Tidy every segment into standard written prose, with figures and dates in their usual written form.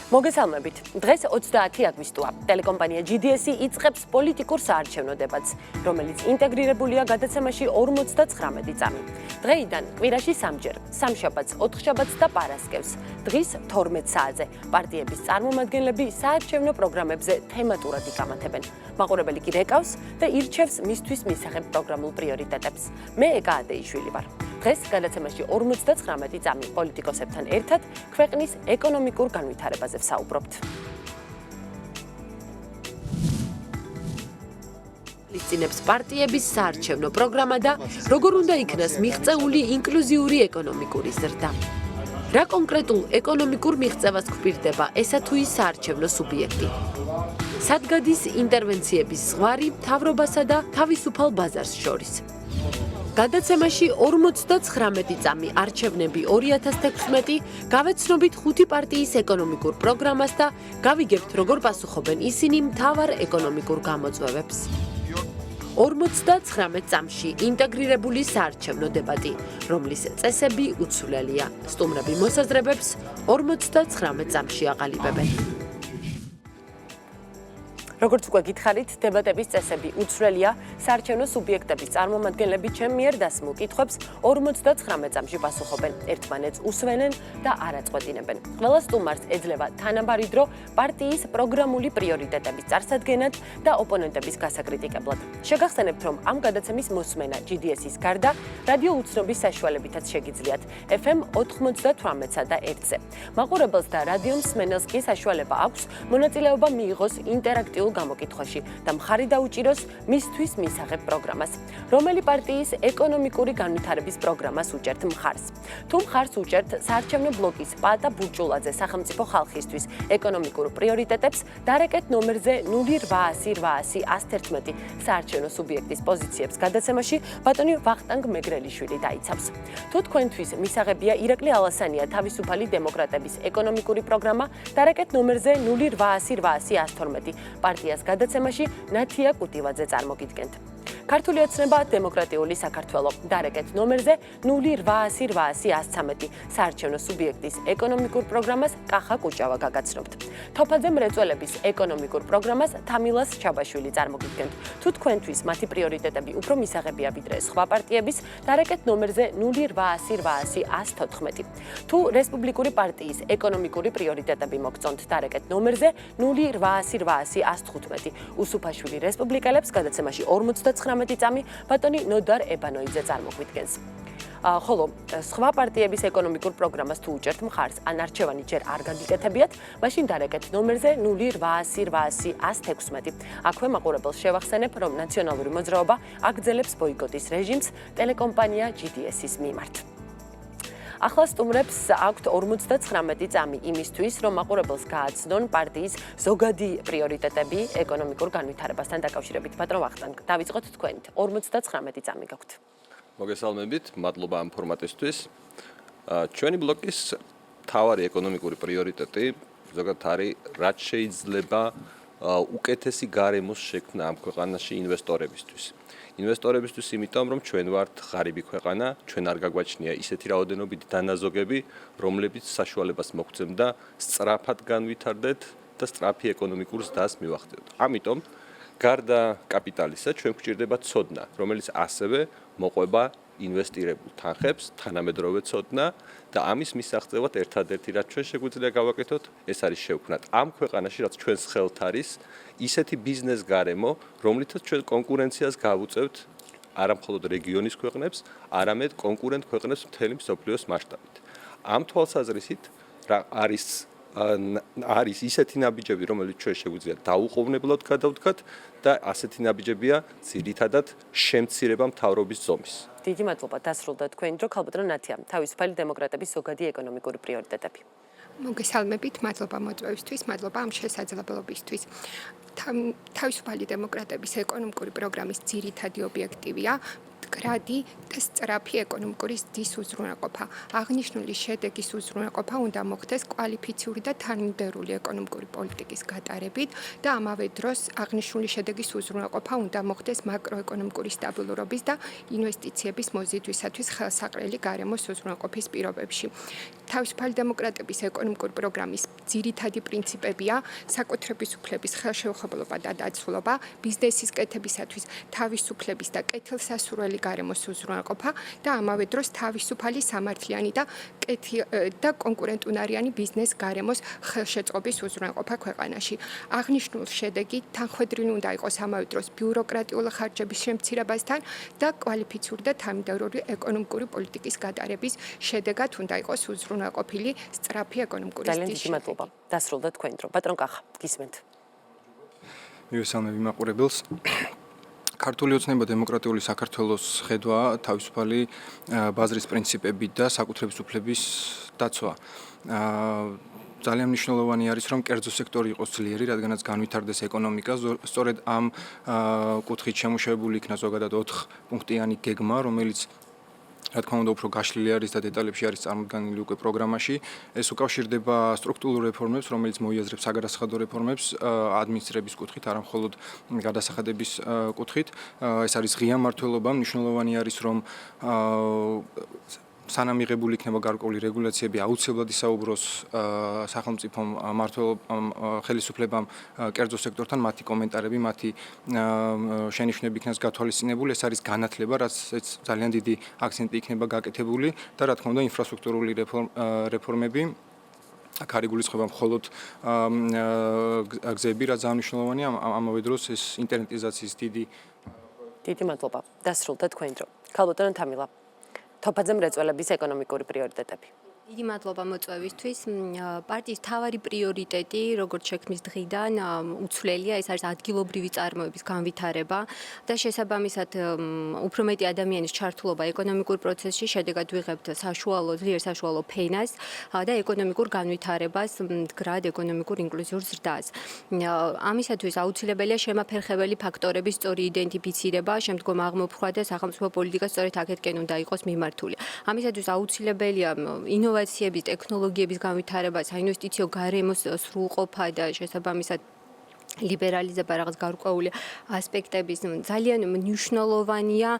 მოგესალმებით. დღეს 30 აგვისტოა. ტელეკომპანია GDS იწყებს პოლიტიკურ საარჩევნო დებატს, რომელიც ინტეგრირებულია გადაცემაში 59 წამი. დღეიდან კვირაში 3ჯერ, სამშაბათს, ოთხშაბათს და პარასკევს, დღის 12 საათზე პარტიების წარმომადგენლები საარჩევნო პროგრამებზე თემატურად იკამათებენ. მაყურებელი კი რეკავს და ირჩევს მისთვის მისაღებ პროგრამულ პრიორიტეტებს. მე ეკა ადეიშვილი ვარ. დღეს გადაცემაში 59 წამი პოლიტიკოსებთან ერთად ქვეყნის ეკონომიკურ განვითარებაზე ვსაუბრობთ. ლისტინებს პარტიების საარჩევნო პროგრამა და როგორ უნდა იქნას მიღწეული ინკლუზიური ეკონომიკური ზრდა. რა კონკრეტულ ეკონომიკურ მიღწევას გვპირდება ესა თუ ის საარჩევნო სუბიექტი. სად გადის ინტერვენციების ზღვარი მთავრობასა და თავისუფალ ბაზარს შორის. გადაცემაში 59 წამი არჩევნები 2016 გავეცნობით 5 პარტიის ეკონომიკურ პროგრამას და გავიგებთ როგორ პასუხობენ ისინი მთავარ ეკონომიკურ გამოწვევებს. 59 წამში ინტეგრირებული საარჩევნო დებატი, რომლის წესები უცვლელია. სტუმრები მოსაზრებებს 59 წამში აყალიბებენ. როგორც უკვე გითხარით, დებატების წესები უცვლელია, საარჩევნო სუბიექტების წარმომადგენლები ჩემ მიერ დასმულ კითხვებს 59 წამში პასუხობენ, ერთმანეთს უსვენენ და არ აწყვეტინებენ. ყველა სტუმარს ეძლევა თანაბარი დრო პარტიის პროგრამული პრიორიტეტების წარსადგენად და ოპონენტების გასაკრიტიკებლად. შეგახსენებთ, რომ ამ გადაცემის მოსმენა GDS-ის გარდა რადიო უცნობის საშუალებითაც შეგიძლიათ FM 98-სა და 1-ზე. მაყურებელს და რადიო მსმენელს კი საშუალება აქვს მონაწილეობა მიიღოს ინტერაქტიულ გამოკითხვაში და მხარი დაუჭიროს მისთვის მისაღებ პროგრამას. რომელი პარტიის ეკონომიკური განვითარების პროგრამას უჭერთ მხარს? თუ მხარს უჭერთ საარჩევნო ბლოკის პატა ბურჭულაძე სახელმწიფო ხალხისთვის ეკონომიკურ პრიორიტეტებს, დარეკეთ ნომერზე 0800-800-111 საარჩევნო სუბიექტის პოზიციებს გადაცემაში ბატონი ვახტანგ მეგრელიშვილი დაიცავს. თუ თქვენთვის მისაღებია ირაკლი ალასანია თავისუფალი დემოკრატების ეკონომიკური პროგრამა, დარეკეთ ნომერზე 0800-800-112 პარტიას გადაცემაში ნათია კუტივაძე წარმოგიდგენთ. ქართული ოცნება დემოკრატიული საქართველო, დარეკეთ ნომერზე 0800-800-113 საარჩევნო სუბიექტის ეკონომიკურ პროგრამას კახა კუჭავა გაგაცნობთ. თოფაძე მრეწველების ეკონომიკურ პროგრამას თამილას ჩაბაშვილი წარმოგიდგენთ. თუ თქვენთვის მათი პრიორიტეტები უფრო მისაღებია ვიდრე სხვა პარტიების, დარეკეთ ნომერზე 0800-800-114. თუ რესპუბლიკური პარტიის ეკონომიკური პრიორიტეტები მოგწონთ, დარეკეთ ნომერზე 0800-800-115. უსუფაშვილი რესპუბლიკელებს გადაცემაში 59 წამი ბატონი ნოდარ ებანოიძე წარმოგვიდგენს. ხოლო სხვა პარტიების ეკონომიკურ პროგრამას თუ უჭერთ მხარს, ან არჩევანი ჯერ არ გაგიკეთებიათ, მაშინ დარეკეთ ნომერზე 0800-800-116. აქვე მაყურებელს შევახსენებ, რომ ნაციონალური მოძრაობა აგრძელებს ბოიკოტის რეჟიმს ტელეკომპანია GDS-ის მიმართ. ახლა სტუმრებს აქვთ 59 წამი იმისთვის, რომ მაყურებელს გააცნონ პარტიის ზოგადი პრიორიტეტები ეკონომიკურ განვითარებასთან დაკავშირებით. ბატონ ვახტანგ, დავიწყოთ თქვენით. 59 წამი გაქვთ. მოგესალმებით, მადლობა ამ ფორმატისთვის. ჩვენი ბლოკის მთავარი ეკონომიკური პრიორიტეტი ზოგადად არის, რაც შეიძლება უკეთესი გარემოს შექმნა ამ ქვეყანაში ინვესტორებისთვის. ინვესტორებისთვის იმიტომ, რომ ჩვენ ვართ ღარიბი ქვეყანა, ჩვენ არ გაგვაჩნია ისეთი რაოდენობით დანაზოგები, რომლებიც საშუალებას მოგცემდა სწრაფად განვითარდეთ და სწრაფი ეკონომიკურ ზრდას მივახდეთ. ამიტომ გარდა კაპიტალისა ჩვენ გვჭირდება ცოდნა, რომელიც ასევე მოყვება ინვესტირებულ თანხებს, თანამედროვე ცოდნა და ამის მისაღწევად ერთადერთი რაც ჩვენ შეგვიძლია გავაკეთოთ, ეს არის შევქმნათ ამ ქვეყანაში, რაც ჩვენს ხელთ არის, ისეთი ბიზნეს გარემო, რომლითაც ჩვენ კონკურენციას გავუწევთ არა მხოლოდ რეგიონის ქვეყნებს, არამედ კონკურენტ ქვეყნებს მთელი მსოფლიოს მასშტაბით. ამ თვალსაზრისით რა არის ისეთი ნაბიჯები, რომელიც ჩვენ შეგვიძლია დაუყოვნებლად გადავდგათ და ასეთი ნაბიჯებია ძირითადად შემცირება მთავრობის ზომის. დიდი მადლობა, დასრულდა თქვენი დრო. ქალბატონ ნათია, თავისუფალი დემოკრატების ზოგადი ეკონომიკური პრიორიტეტები. მოგესალმებით, მადლობა მოწვევისთვის, მადლობა ამ შესაძლებლობისთვის. თავისუფალი დემოკრატების ეკონომიკური პროგრამის ძირითადი ობიექტივია მდგრადი და სწრაფი ეკონომიკური ზრდის უზრუნველყოფა. აღნიშნული შედეგის უზრუნველყოფა უნდა მოხდეს კვალიფიციური და თანმიმდევრული ეკონომიკური პოლიტიკის გატარებით და ამავე დროს აღნიშნული შედეგის უზრუნველყოფა უნდა მოხდეს მაკროეკონომიკური სტაბილურობის და ინვესტიციების მოზიდვისათვის ხელსაყრელი გარემოს უზრუნველყოფის პირობებში. თავისუფალი დემოკრატების ეკონომიკური პროგრამის ძირითადი პრინციპებია საკუთრების უფლების ხელშეუხებლობა და დაცულობა, ბიზნესის კეთებისათვის თავისუფლების და კეთილსასურველი გარემოს უზრუნველყოფა და ამავე დროს თავისუფალი სამართლიანი და კონკურენტუნარიანი ბიზნეს გარემოს ხელშეწყობის უზრუნველყოფა ქვეყანაში. აღნიშნულ შედეგი თანხვედრილი უნდა იყოს ამავე დროს ბიუროკრატიული ხარჯების შემცირებასთან და კვალიფიციური და თანმიმდევრული ეკონომიკური პოლიტიკის გატარების შედეგად უნდა იყოს უზრუნველყოფილი სწრაფი ეკონომიკური ზრდის მადლობა. დასრულდა თქვენი დრო. ბატონ კახა, გისმენთ. მივესალმები მაყურებელს. ქართული ოცნება დემოკრატიული საქართველოს ხედვა თავისუფალი ბაზრის პრინციპებით და საკუთრების უფლების დაცვა. ძალიან მნიშვნელოვანი არის, რომ კერძო სექტორი იყოს ძლიერი, რადგანაც განვითარდეს ეკონომიკა. სწორედ ამ კუთხით შემუშავებული იქნა ზოგადად 4 პუნქტიანი გეგმა, რომელიც რა თქმა უნდა უფრო გაშლილი არის და დეტალებში არის წარმოდგენილი უკვე პროგრამაში. ეს უკავშირდება სტრუქტურულ რეფორმებს, რომელიც მოიაზრებს საგადასახადო რეფორმებს ადმინისტრების კუთხით, არა მხოლოდ გადასახადების კუთხით. ეს არის ღია მმართველობა, მნიშვნელოვანი არის, რომ სანამ მიღებული იქნება გარკვეული რეგულაციები, აუცილებლად ისაუბროს სახელმწიფომ ხელისუფლებამ კერძო სექტორთან მათი კომენტარები, მათი შენიშვნები იქნას გათვალისწინებული. ეს არის განათლება, რაც ძალიან დიდი აქცენტი იქნება გაკეთებული და რა თქმა უნდა ინფრასტრუქტურული რეფორმები. აქ არ იგულისხმება მხოლოდ გზები, რაც ძალიან მნიშვნელოვანია, ამავე დროს ეს ინტერნეტიზაციის დიდი მადლობა. დასრულდა თქვენი დრო. ქალბატონო თამილა, თოფაძე მრეწველების ეკონომიკური პრიორიტეტები. დიდი მადლობა მოწვევისთვის. პარტიის მთავარი პრიორიტეტი, როგორც შექმნის დღიდან, უცვლელია, ეს არის ადგილობრივი წარმოების განვითარება და შესაბამისად უფრო მეტი ადამიანის ჩართულობა ეკონომიკურ პროცესში, შედეგად ვიღებთ ძლიერ საშუალო ფენას და ეკონომიკურ განვითარებას, მდგრად ეკონომიკურ ინკლუზიურ ზრდას. ამისათვის აუცილებელია შემაფერხებელი ფაქტორების სწორი იდენტიფიცირება, შემდგომ აღმოფხვრა და სახელმწიფო პოლიტიკა სწორედ აქეთკენ უნდა იყოს მიმართული. ამისათვის აუცილებელია ინოვაციების, ტექნოლოგიების განვითარება, საინვესტიციო გარემოს სრულყოფა და შესაბამისად ლიბერალიზება რაღაც გარკვეული ასპექტების ძალიან მნიშვნელოვანია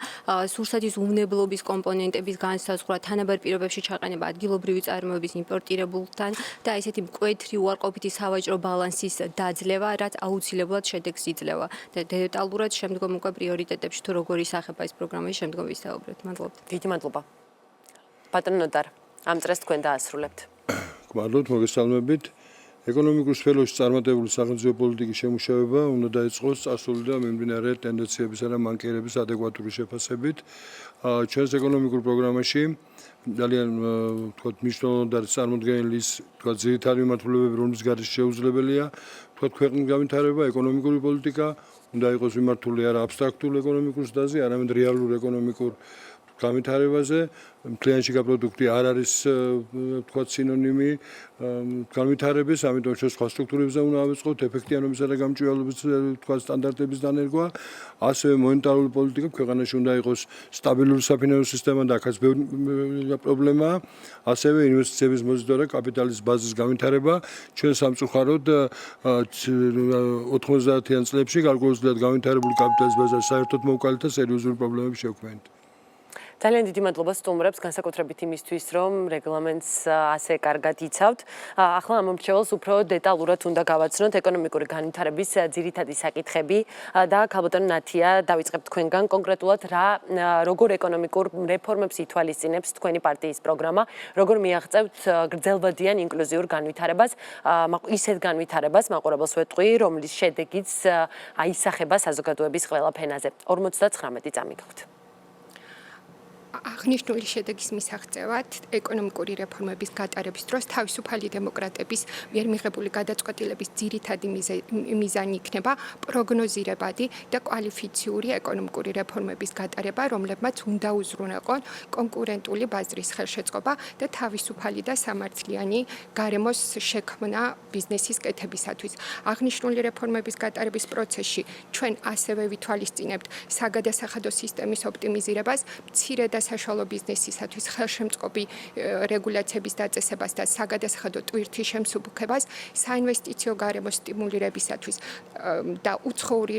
სურსათის უნებლობის კომპონენტების განსაზღვრა, თანაბარ პირობებში ჩაყენება ადგილობრივი წარმოების იმპორტირებულთან და ესეთი მკვეთრი უარყოფითი სავაჭრო ბალანსის დაძლევა, რაც აუცილებლად შედეგს იძლევა. და დეტალურად შემდგომ უკვე პრიორიტეტებში თუ როგორ ისახება ეს პროგრამა, შემდგომ ვისაუბრებთ. მადლობა. დიდი მადლობა. ბატონო ნოდარ, ამ წრეს თქვენ დაასრულებთ. გმადლობთ, მოგესალმებით. ეკონომიკურ სფეროში წარმატებული სახელმწიფო პოლიტიკის შემუშავება უნდა დაიწყოს წასული და მიმდინარე ტენდენციებისა და მანკიერების ადეკვატური შეფასებით. ჩვენს ეკონომიკურ პროგრამაში ძალიან მნიშვნელოვანი არის წარმოდგენილი ძირითადი მიმართულებები, რომლის გარეშე შეუძლებელია ქვეყნის განვითარება, ეკონომიკური პოლიტიკა უნდა იყოს მიმართული არა აბსტრაქტულ ეკონომიკურ ზრდაზე, არამედ რეალურ ეკონომიკურ განვითარებაზე. Klientში გაპროდუქტი არ არის სინონიმი განვითარების, ამიტომ ჩვენ სხვა სტრუქტურებზე უნდა ავიწყოთ ეფექტიანობისა და გამჭვირვალობის სტანდარტების დანერგვა. ასევე მონეტარული პოლიტიკა ქვეყანაში უნდა იყოს სტაბილური საფინანსო სისტემა და აქაც ბევრი პრობლემაა. ასევე ინვესტიციების მოზიდვა და კაპიტალის ბაზის განვითარება. ჩვენ სამწუხაროდ 90-იან წლებში გარკვეულწილად განვითარებული კაპიტალის ბაზა საერთოდ მოუκალით და სერიოზული პრობლემები შეგვქონდა. ძალიან დიდი მადლობა სტუმრებს, განსაკუთრებით იმისთვის, რომ რეგლამენტს ასე კარგად იცავთ. ახლა ამ მომრჩეველს უფრო დეტალურად უნდა გავაცნოთ ეკონომიკური განვითარების ძირითადი საკითხები და ქალბატონო ნათია, დავიწყებ თქვენგან კონკრეტულად როგორ ეკონომიკურ რეფორმებს ითვალისწინებს თქვენი პარტიის პროგრამა, როგორ მიაღწევთ გრძელვადიან ინკლუზიურ განვითარებას, ისეთ განვითარებას მაყურებელს ვეტყვი, რომლის შედეგიც აისახება საზოგადოების ყველა ფენაზე. 59 წამი გაქვთ. აღნიშნული შედეგის მისაღწევად ეკონომიკური რეფორმების გატარების დროს თავისუფალი დემოკრატების მიერ მიღებული გადაწყვეტილების ძირითადი მიზანი იქნება პროგნოზირებადი და კვალიფიციური ეკონომიკური რეფორმების გატარება, რომლებმაც უნდა უზრუნველყონ კონკურენტული ბაზრის ხელშეწყობა და თავისუფალი და სამართლიანი გარემოს შექმნა ბიზნესის კეთებისათვის. აღნიშნული რეფორმების გატარების პროცესში ჩვენ ასევე ვითვალისწინებთ საგადასახადო სისტემის ოპტიმიზირებას, მცირე და საშუალო ბიზნესისათვის ხელშემწყობი რეგულაციების დაწესებას და საგადასახადო ტვირთის შემსუბუქებას, საინვესტიციო გარემოს სტიმულირებისათვის და უცხოური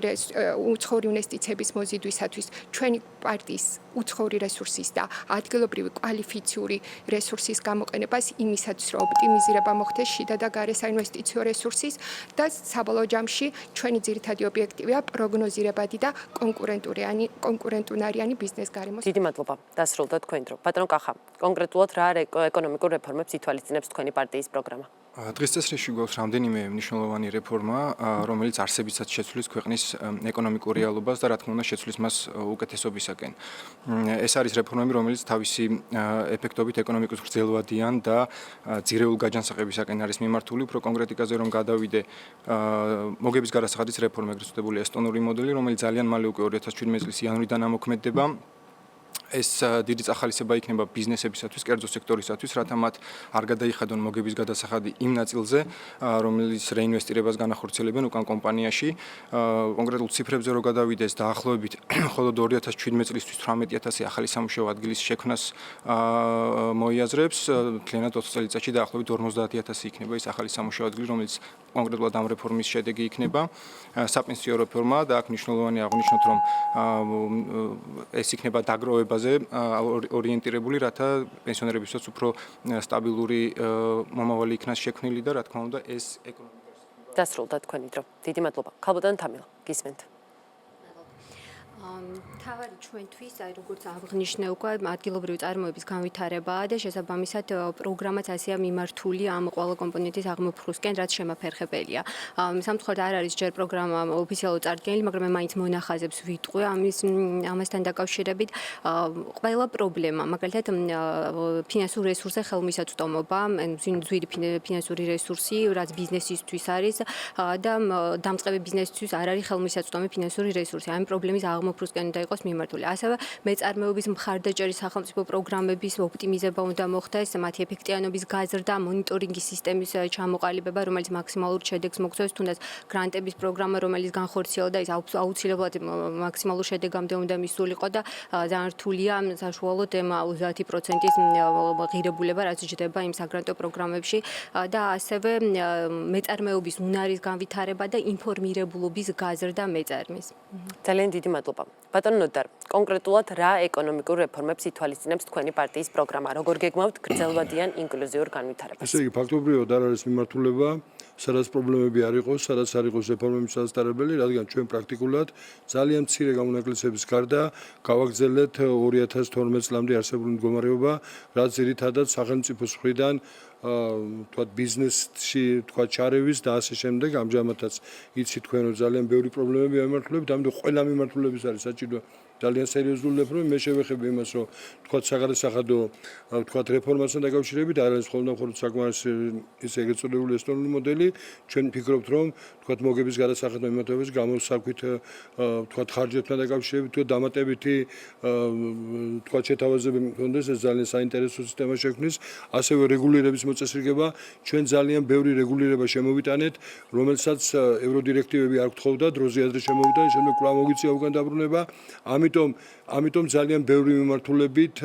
ინვესტიციების მოზიდვისათვის ჩვენი პარტიის უცხოური რესურსის და ადგილობრივი კვალიფიციური რესურსის გამოყენებას იმისათვის, რომ ოპტიმიზირება მოხდეს შიდა და გარე საინვესტიციო რესურსის და საბოლოო ჯამში ჩვენი ძირითადი ობიექტივია პროგნოზირებადი და კონკურენტუნარიანი ბიზნეს გარემოს. დიდი მადლობა. დასრულდა თქვენი დრო. ბატონო კახა, კონკრეტულად რა ეკონომიკურ რეფორმებს ითვალისწინებს თქვენი პარტიის პროგრამა? დღეს წესრიგში გვაქვს რამდენიმე მნიშვნელოვანი რეფორმა, რომელიც არსებითაც შეცვლის ქვეყნის ეკონომიკურ რეალობას და რა თქმა უნდა შეცვლის მას უკეთესობისაკენ. ეს არის რეფორმები, რომელიც თავისი ეფექტობით ეკონომიკის გრძელვადიან და ძირეულ გაჯანსაღებისაკენ არის მიმართული. უფრო კონკრეტიკაზე რომ გადავიდე, მოგების გადასახადის რეფორმა, ეგრეთ წოდებული ესტონური მოდელი, რომელიც ძალიან მალე უკვე 2017 წლის იანვრიდან ამოქმედება. ეს დიდი წახალისება იქნება ბიზნესებისათვის, კერძო სექტორისათვის, რათა მათ არ გადაიხადონ მოგების გადასახადი იმ ნაწილზე, რომელიც რეინვესტირებას განახორციელებენ უკან კომპანიაში. კონკრეტულ ციფრებზე რო გადავიდეს, დაახლოებით მხოლოდ 2017 წლისთვის 18000 ახალი სამუშაო ადგილის შექმნას მოიაზრებს, მთლიანად 20 წელიწადში დაახლოებით 50000 იქნება ის ახალი სამუშაო ადგილი, რომელიც კონკრეტულად ამ რეფორმის შედეგი იქნება. საპენსიო რეფორმა და აქ მნიშვნელოვანი აღნიშნოთ, რომ ეს იქნება დაგროვება ორიენტირებული, რათა პენსიონერებისთვის უფრო სტაბილური მომავალი იქნას შექმნილი და რა თქმა უნდა ეს ეკონომიკას დასრულდა თქვენი დრო. დიდი მადლობა. ქალბატონო თამილა, გისმენთ. თავარი ჩვენთვის, აი როგორც აღნიშნე უკვე ადგილობრივი წარმოების განვითარებაა და შესაბამისად პროგრამაც ასეა მიმართული ამ ყველა კომპონენტის აღმოფხვრისკენ, რაც შემაფერხებელია. სამწუხაროდ არ არის ჯერ პროგრამა ოფიციალურად წარდგენილი, მაგრამ მე მაინც მონახაზებს ვიტყვი ამასთან დაკავშირებით. ყველა პრობლემა, მაგალითად ფინანსური რესურსზე ხელმისაწვდომობა, ძვირი ფინანსური რესურსი, რაც ბიზნესისთვის არის და დამწყები ბიზნესისთვის არ არის ხელმისაწვდომი ფინანსური რესურსი. ამ პრობლემის აღმოფხვრისკენ უნდა იყოს მიმართული. ასევე მეწარმეობის მხარდაჭერის სახელმწიფო პროგრამების ოპტიმიზება უნდა მოხდეს, მათი ეფექტიანობის გაზრდა, მონიტორინგის სისტემის ჩამოყალიბება, რომელიც მაქსიმალურ შედეგს მოგცემს, თუნდაც გრანტების პროგრამა, რომელიც განხორციელდა, ის აუცილებლად მაქსიმალურ შედეგამდე უნდა მისულიყო და ძალიან რთულია საშუალოდ 30%-ის ღირებულება, რაც ჯდება იმ საგრანტო პროგრამებში და ასევე მეწარმეობის უნარის განვითარება და ინფორმირებულობის გაზრდა მეწარმის. ძალიან დიდი მადლობა. ბატონო ნოდარ, კონკრეტულად რა ეკონომიკურ რეფორმებს ითვალისწინებს თქვენი პარტიის პროგრამა? როგორ გეგმავთ გრძელვადიან ინკლუზიურ განვითარებას? ესე იგი, ფაქტობრივად არ არის მიმართულება, სადაც პრობლემები არ იყოს, სადაც არ იყოს რეფორმების დასტარებელი, რადგან ჩვენ პრაქტიკულად ძალიან მცირე გამონაკლისების გარდა გავაგრძელეთ 2012 წლამდე არსებული მდგომარეობა, რაც ძირითადად სახელმწიფოს მხრიდან თქვათ ბიზნესში თქვათ ჩარევის და ასე შემდეგ. ამჟამადაც იცით თქვენ რომ ძალიან ბევრი პრობლემებია მიმართულებით, ამიტომ ყველა მიმართულების არის საჭირო ძალიან სერიოზული რეფორმები. მე შევეხები იმას, რომ თქვათ საგადასახადო თქვათ რეფორმასთან დაკავშირებით არ არის მხოლოდ საკმარის ის ეგრეთ წოდებული ესტონური მოდელი. ჩვენ ფიქრობთ, რომ თქვათ მოგების გადასახადო მიმართულების გამოსაქვით თქვათ ხარჯებთან დაკავშირებით თუ დამატებითი თქვათ შეთავაზები მქონდეს, ეს ძალიან საინტერესო სისტემა შექმნის. ასევე რეგულირების მოწესრიგება, ჩვენ ძალიან ბევრი რეგულირება შემოვიტანეთ, რომელსაც ევროდირექტივები არ გთხოვდა, დროზე ადრე შემოვიტანეთ, შემდეგ კვლავ მოგიწია უკან დაბრუნება. ამიტომ ძალიან ბევრი მიმართულებით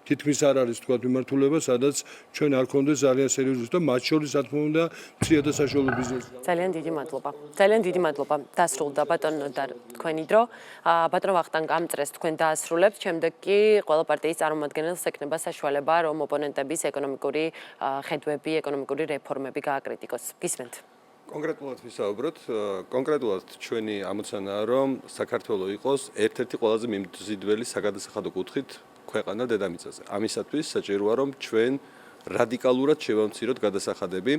თითქმის არ არის თქვა მიმართულება, სადაც ჩვენ არ გქონდეს ძალიან სერიოზული და მათ შორის რა თქმა უნდა მცირე და საშუალო ბიზნესი. ძალიან დიდი მადლობა. ძალიან დიდი მადლობა. დასრულდა ბატონო ნოდარ თქვენი დრო. ბატონო ვახტანგ ამ წრეს თქვენ დაასრულებთ, შემდეგ კი ყველა პარტიის წარმომადგენელს ექნება საშუალება, რომ ოპონენტების ეკონომიკური ხედვები, ეკონომიკური რეფორმები გააკრიტიკოს. გისმენთ. კონკრეტულად ვისაუბროთ, კონკრეტულად ჩვენი ამოცანაა, რომ საქართველო იყოს ერთ-ერთი ყველაზე მიმზიდველი საგადასახადო კუთხით ქვეყანა დედამიწაზე. ამისათვის საჭიროა, რომ ჩვენ რადიკალურად შევამციროთ გადასახადები.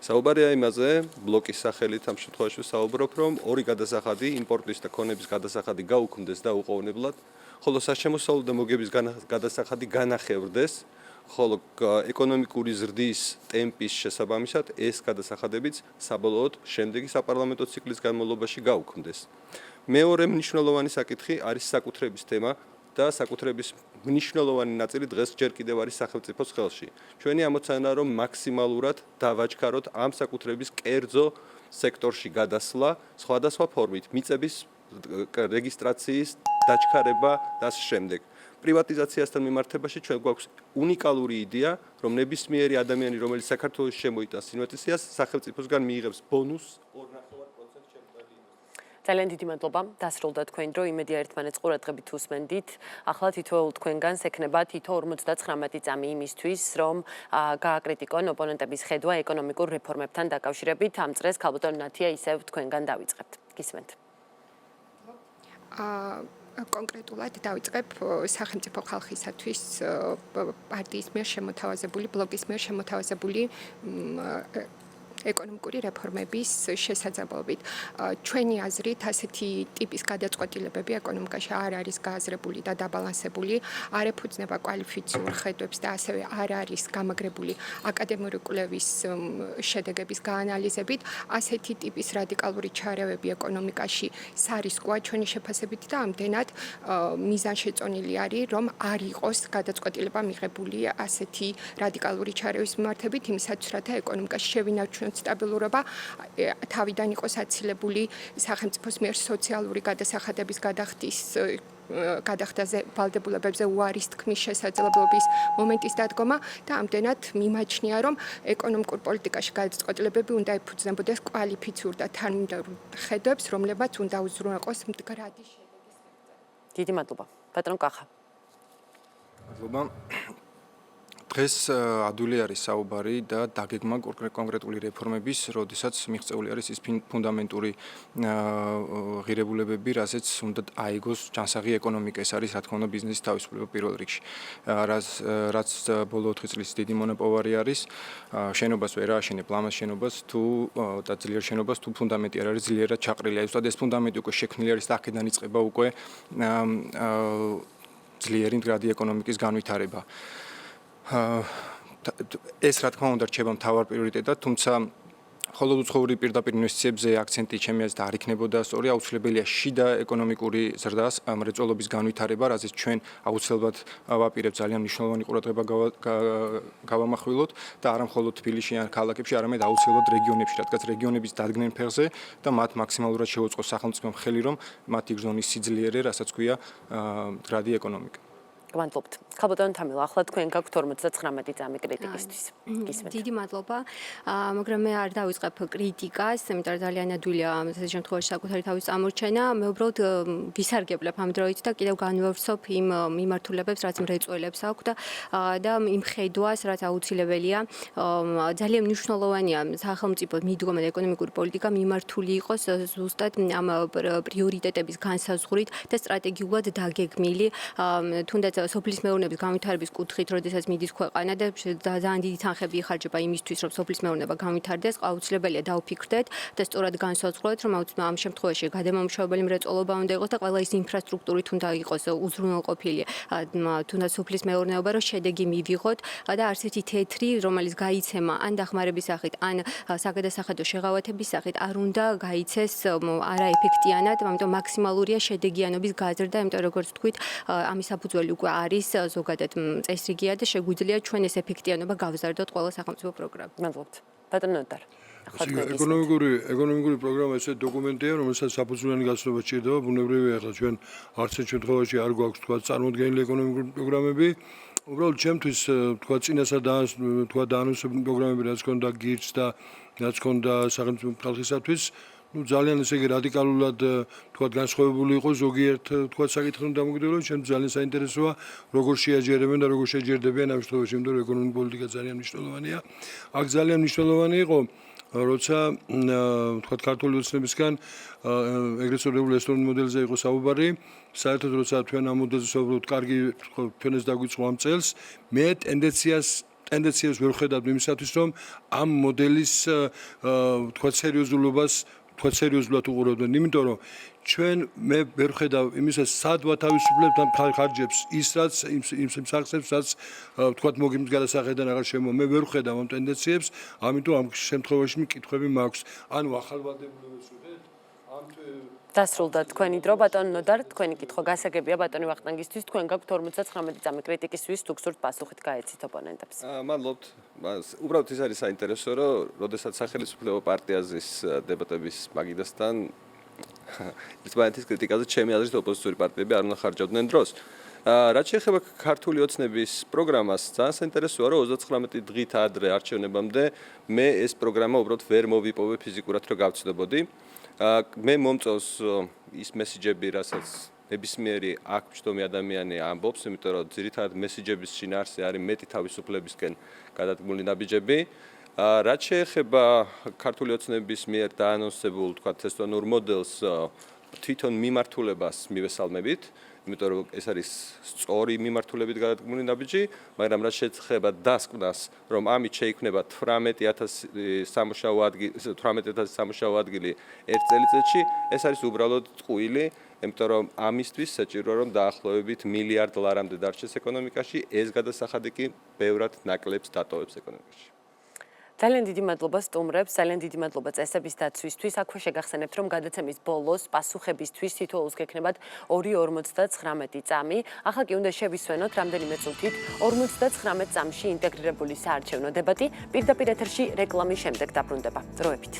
საუბარია იმაზე, ბლოკის სახელით ამ შემთხვევაში ვსაუბრობ, რომ ორი გადასახადი, იმპორტის და ქონების გადასახადი გაუქმდეს და უყოვნებლად ხოლო საშემოსავლო და მოგების გადასახადი განახევრდეს, ხოლო ეკონომიკური ზრდის ტემპის შესაბამისად ეს გადასახადებიც საბოლოოდ შემდეგი საპარლამენტო ციკლის განმავლობაში გაუქმდეს. მეორე მნიშვნელოვანი საკითხი არის საკუთრების თემა და საკუთრების მნიშვნელოვანი ნაწილი დღეს ჯერ კიდევ არის სახელმწიფოს ხელში. ჩვენი ამოცანაა, რომ მაქსიმალურად დავაჩქაროთ ამ საკუთრების კერძო სექტორში გადასვლა სხვადასხვა ფორმით, მიწების რეგისტრაციის დაჩქარება და ამ შემდეგ. პრივატიზაციასთან მიმართებაში ჩვენ გვაქვს უნიკალური იდეა, რომ ნებისმიერი ადამიანი, რომელიც საქართველოს შემოიტანს ინვესტიციას, სახელმწიფოსგან მიიღებს ბონუსს 2.5% შემდგარი. ძალიან დიდი მადლობა. დასრულდა თქვენი დრო, იმედია ერთმანეთს ყურადღებით უსმენდით. ახლა თითოეულ თქვენგანს ექნება თითო 59 წამი იმისთვის, რომ გააკრიტიკონ ოპონენტების ხედვა ეკონომიკურ რეფორმებთან დაკავშირებით. ამ წრეს ქალბატონ ნათია ისევ თქვენგან დავიწყებთ. გისმენთ. კონკრეტულად დავიწყებ სახელმწიფო ხალხისათვის პარტიის მიერ შემოთავაზებული, ბლოკის მიერ შემოთავაზებული ეკონომიკური რეფორმების შესაძლებლობით. ჩვენი აზრით ასეთი ტიპის გადაწყვეტილებები ეკონომიკაში არ არის გააზრებული და დაბალანსებული, არ ეფუძნება კვალიფიციურ ხედვებს და ასევე არ არის გამაგრებული აკადემიური კვლევის შედეგების გაანალიზებით. ასეთი ტიპის რადიკალური ჩარევები ეკონომიკაში სარისკოა ჩვენი შეფასებით და ამდენად მიზანშეწონილი არის, რომ არ იყოს გადაწყვეტილება მიღებული ასეთი რადიკალური ჩარევის მიმართებით, იმისათვის, რათა ეკონომიკაში შევინარჩუნოთ სტაბილურობა, თავიდან იყოს აცილებული სახელმწიფოს მიერ სოციალური გადასახადების გადახდაზე ვალდებულებებზე უარის თქმის შესაძლებლობის მომენტის დადგომა და ამდენად მიმაჩნია, რომ ეკონომიკურ პოლიტიკაში გადაწყვეტილებები უნდა ეფუძნებოდეს კვალიფიციურ და თანმიმდევრულ ხედვებს, რომლებაც უნდა უზრუნველყოს მდგრადი შედეგის. დიდი მადლობა. ბატონ კახა. მადლობა. დღეს ადვილი არის საუბარი და დაგეგმა კონკრეტული რეფორმების, როდესაც მიღწეული არის ის ფუნდამენტური ღირებულებები, რასაც უნდა აიგოს ჯანსაღი ეკონომიკა. ეს არის, რა თქმა უნდა, ბიზნესის თავისუფლება პირველ რიგში. რაც ბოლო 4 წლის დიდი მონოპოვარი არის, შენობას ვერ ააშენებ, ლამაზ შენობას თუ და ძლიერ შენობას თუ ფუნდამენტი არ არის ძლიერად ჩაყრილი. ზუსტად ეს ფუნდამენტი უკვე შექმნილი არის და აქედან იწყება უკვე ძლიერი მდგრადი ეკონომიკის განვითარება. ეს რა თქმა უნდა რჩება მთავარ პრიორიტეტად, თუმცა ხოლო უცხოური პირდაპირ ინვესტიციებზე აქცენტი ჩემი აზრით არ იქნებოდა სწორი, აუცილებელია შიდა ეკონომიკური ზრდას, მრეწველობის განვითარება, რაზეც ჩვენ აუცილებლად ვაპირებთ ძალიან მნიშვნელოვანი ყურადღება გავამახვილოთ და არა მხოლოდ თბილისში ან ქალაქებში, არამედ აუცილებლად რეგიონებში, რადგან რეგიონების დადგენენ ფეხზე და მათ მაქსიმალურად შეუწყოს სახელმწიფომ ხელი, რომ მათ იგრძნოს სიძლიერე, რასაც ქვია მდგრადი ეკონომიკა. გმადლობთ. ქალბატონ თამილა, ახლა თქვენ გაქვთ 59 წამი კრიტიკისთვის. გისმენთ. დიდი მადლობა. მაგრამ მე არ დავიწყებ კრიტიკას, იმიტომ რომ ძალიან ადვილია ამ შემთხვევაში საკუთარი თავის წამორჩენა. მე უბრალოდ ვისარგებლებ ამ დროით და კიდევ განვავრცობ იმ მიმართულებებს, რაც მრეწველებს აქვს და იმ ხედვას, რაც აუცილებელია. ძალიან მნიშვნელოვანია სახელმწიფო მიდგომა და ეკონომიკური პოლიტიკა მიმართული იყოს ზუსტად ამ პრიორიტეტების განსაზღვრით და სტრატეგიულად დაგეგმილი, თუნდაც სოფლის მეურნეობის განვითარების კუთხით, როდესაც მიდის ქვეყანა და ძალიან დიდი თანხები იხარჯება იმისთვის, რომ სოფლის მეურნეობა განვითარდეს, აუცილებელია დავფიქრდეთ და სწორად განსაზღვროთ, რომ ამ შემთხვევაში გადამამუშავებელი მრეწველობა უნდა იყოს და ყველა ის ინფრასტრუქტურით უნდა იყოს უზრუნველყოფილი, თუნდაც სოფლის მეურნეობა, რომ შედეგი მივიღოთ და არც ერთი თეთრი, რომელიც გაიცემა ან დახმარების სახით, ან საგადასახადო შეღავათების სახით არ უნდა გაიცეს არაეფექტიანად, ამიტომ მაქსიმალურია შედეგიანობის გაზრდა, იმიტომ როგორც თქვით, ამის საფუძველი უკვე არის ზოგადად წესრიგია და შეგვიძლია ჩვენ ეს ეფექტიანობა გავზარდოთ ყველა სახელმწიფო პროგრამით. მადლობთ. ბატონ ნოტარ. ეკონომიკური პროგრამა ესე დოკუმენტია, რომელსაც საფუძვლიანი გაცნობა სჭირდება, ბუნებრივია, ახლა ჩვენ არც ერთ შემთხვევაში არ გვაქვს თქვა წარმოდგენილი ეკონომიკური პროგრამები. უბრალოდ ჩემთვის თქვა წინასა თქვა დაანონსებული პროგრამები, რაც ქონდა გირჩ და რაც ქონდა სახელმწიფო ხალხისათვის, ძალიან ესე იგი რადიკალურად თქვა განსხვავებული იყო ზოგიერთ თქვა საკითხთან დამოკიდებულად, ჩემ ძალიან საინტერესოა როგორ შეაჯერებენ და როგორ შეჯერდებიან ამ შემთხვევაში, იმიტომ რომ ეკონომიკური პოლიტიკა ძალიან მნიშვნელოვანია. აქ ძალიან მნიშვნელოვანი იყო როცა თქვა ქართული ოცნებისგან ეგრეთ წოდებული ესტონურ მოდელზე იყო საუბარი, საერთოდ როცა თქვენ ამ მოდელზე საუბრობთ, კარგი თქვენ ეს დაგვიწყო ამ წელს, მე ტენდენციას ვერ ხედავ იმისათვის, რომ ამ მოდელის თქვა სერიოზულობას თქვა სერიოზულად უყურებდნენ, იმიტომ რომ ჩვენ მე ვერ ხედავ იმისა სად ვათავისუფლებთ ამ ხარჯებს ის რაც იმ სახსებს რაც თქვა მოგიმის გადასახედან აღარ შემო მე ვერ ხედავ ამ ტენდენციებს, ამიტომ ამ შემთხვევაში მკითხვები მაქვს. ანუ ახალვალდებულებას ვიღეთ ამ დასრულდა თქვენი დრო ბატონ ნოდარ, თქვენი კითხვა გასაგებია ბატონი ვახტანგისთვის, თქვენ გაქვთ 59 წამი კრიტიკისთვის თუ გსურთ პასუხით გაეცით ოპონენტებს. მადლობთ. უბრალოდ ის არის საინტერესო, რომ როდესაც სახელმწიფო პარტიაზის დებატების მაგიდასთან ერთმანეთის კრიტიკაზე ჩემი აზრით ოპოზიციური პარტიები არ უნდა ხარჯავდნენ დროს. რაც შეეხება ქართული ოცნების პროგრამას, ძალიან საინტერესოა, რომ 39 დღით ადრე არჩევნებამდე მე ეს პროგრამა უბრალოდ ვერ მოვიპოვე ფიზიკურად რომ გავცნობოდი. მე მომწონს ის მესიჯები, რასაც ნებისმიერი აქ მჯდომი ადამიანი ამბობს, იმიტომ რომ ძირითადად მესიჯების შინაარსი არის მეტი თავისუფლებისკენ გადადგმული ნაბიჯები. რაც შეეხება ქართული ოცნების მიერ დაანონსებულ, თქვათ, თესტონურ მოდელს თვითონ მიმართულებას მივესალმებით, იმიტომ რომ ეს არის სწორი მიმართულებით გადადგმული ნაბიჯი, მაგრამ რაც შეეხება დასკვნას, რომ ამით შეიქმნება 18,000 სამუშაო ადგილი ერთ წელიწადში, ეს არის უბრალოდ ტყუილი, იმიტომ რომ ამისთვის საჭიროა რომ დაახლოებით მილიარდ ლარამდე დარჩეს ეკონომიკაში, ეს გადასახადი კი ბევრად ნაკლებს დატოვებს ეკონომიკაში. ძალიან დიდი მადლობა სტუმრებს, ძალიან დიდი მადლობა წესების დაცვისთვის. აქვე შეგახსენებთ, რომ გადაცემის ბოლოს პასუხებისთვის თითოეულს გექნებათ 2.59 წამი. ახლა კი უნდა შევისვენოთ რამდენიმე წუთით 59 წამში ინტეგრირებული საარჩევნო დებატი პირდაპირ ეთერში რეკლამის შემდეგ დაბრუნდება. დროებით.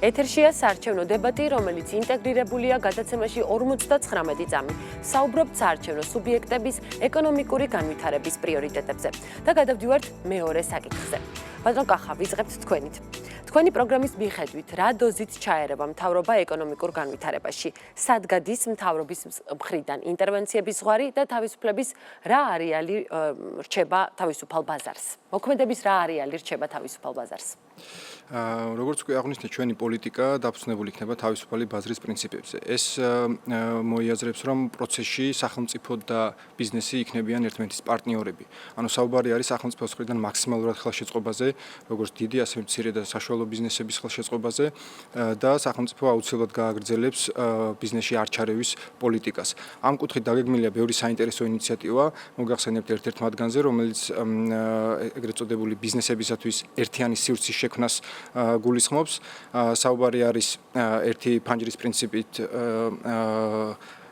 ეთერშია საარჩევნო დებატი, რომელიც ინტეგრირებულია გადაცემაში 59 წამი. საუბრობთ საარჩევნო სუბიექტების ეკონომიკური განვითარების პრიორიტეტებზე და გადავდივართ მეორე საკითხზე. ბატონ კახა, ვიწყებთ თქვენით. თქვენი პროგრამის მიხედვით, რა დოზით ჩაერევა მთავრობა ეკონომიკურ განვითარებაში? სად გადის მთავრობის მხრიდან ინტერვენციების ზღვარი და თავისუფლების რა არეალი რჩება თავისუფალ ბაზარს? მოქმედების რა არეალი რჩება თავისუფალ ბაზარს? როგორც უკვე აღნიშნეთ, ჩვენი პოლიტიკა დაფუძნებული იქნება თავისუფალი ბაზრის პრინციპებზე. ეს მოიაზრებს, რომ პროცესში სახელმწიფო და ბიზნესი იქნებიან ერთმანეთის პარტნიორები. ანუ საუბარი არის სახელმწიფოს მხრიდან მაქსიმალურად ხელშეწყობაზე, როგორც დიდი, ასევე მცირე და საშუალო ბიზნესების ხელშეწყობაზე და სახელმწიფო აუცილებლად გააგრძელებს ბიზნესში არჩარევის პოლიტიკას. ამ კუთხით დაგეგმილია ბევრი საინტერესო ინიციატივა, მოგახსენებთ ერთ-ერთ მათგანზე, რომელიც ეგრეთ წოდებული ბიზნესებისათვის ერთიანი სივრცის შექმნას გულისხმობს. საუბარი არის ერთი ფანჯრის პრინციპით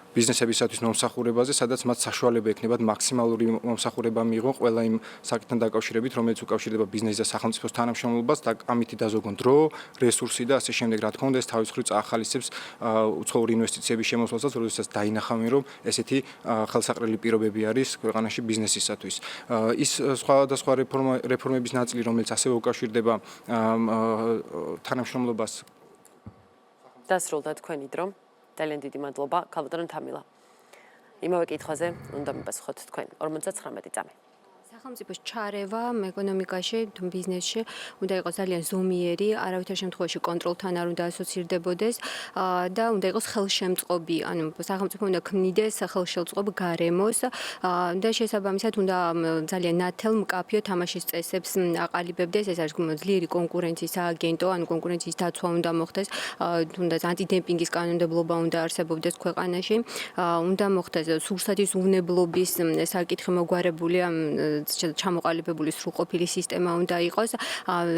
ბიზნესებისათვის მომსახურებაზე, სადაც მათ საშუალება ექნებათ მაქსიმალური მომსახურება მიიღონ ყველა იმ საკითხთან დაკავშირებით, რომელიც უკავშირდება ბიზნესს და სახელმწიფოს თანამშრომლობას და ამით დაზოგონ დრო, რესურსი და ასე შემდეგ. რა თქმა უნდა, ეს თავის მხრივ წაახალისებს უცხოური ინვესტიციების შემოსვლასაც, როდესაც დაინახავენ, რომ ესეთი ხელსაყრელი პირობები არის ქვეყანაში ბიზნესისათვის. ის სხვადასხვა რეფორმების ნაწილი, რომელიც ასევე უკავშირდება თანამშრომლობას. დასრულდა თქვენი დრო. ძალიან დიდი მადლობა, ქალბატონო თამილა. იმავე კითხვაზე უნდა მიპასუხოთ თქვენ. 59 წამი. სახელმწიფოს ჩარევა ეკონომიკაში, ბიზნესში უნდა იყოს ძალიან ზომიერი, არავითარ შემთხვევაში კონტროლთან არ უნდა ასოცირდებოდეს და უნდა იყოს ხელშემწყობი, ანუ სახელმწიფო უნდა ქმნიდეს ხელშემწყობ გარემოს და შესაბამისად უნდა ძალიან ნათელ მკაფიო თამაშის წესებს აყალიბებდეს, ეს არის ძლიერი კონკურენციის სააგენტო, ანუ კონკურენციის დაცვა უნდა მოხდეს, თუნდაც ანტიდემპინგის კანონმდებლობა უნდა არსებობდეს ქვეყანაში, უნდა მოხდეს სურსათის უვნებლობის საკითხი მოგვარებული ჩამოყალიბებული სრულყოფილი სისტემა უნდა იყოს.